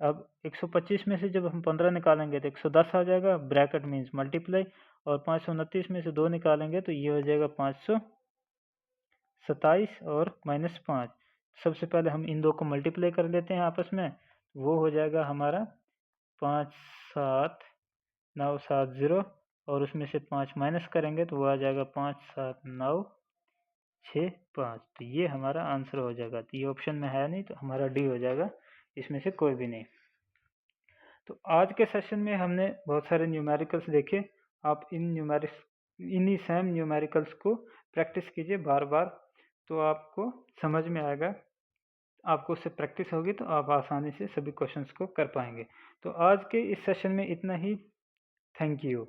अब 125 में से जब हम 15 निकालेंगे तो 110 आ जाएगा, ब्रैकेट मीन्स मल्टीप्लाई, और 529 में से 2 निकालेंगे तो ये हो जाएगा 527 और -5। सबसे पहले हम इन दो को मल्टीप्लाई कर लेते हैं आपस में, वो हो जाएगा हमारा 57970, और उसमें से 5 माइनस करेंगे तो वो आ जाएगा 57965। तो ये हमारा आंसर हो जाएगा। तो ये ऑप्शन में है नहीं तो हमारा डी हो जाएगा, इसमें से कोई भी नहीं। तो आज के सेशन में हमने बहुत सारे न्यूमेरिकल्स देखे। आप इन्हीं सेम न्यूमेरिकल्स को प्रैक्टिस कीजिए बार बार, तो आपको समझ में आएगा। आपको उससे प्रैक्टिस होगी तो आप आसानी से सभी क्वेश्चंस को कर पाएंगे। तो आज के इस सेशन में इतना ही। Thank you.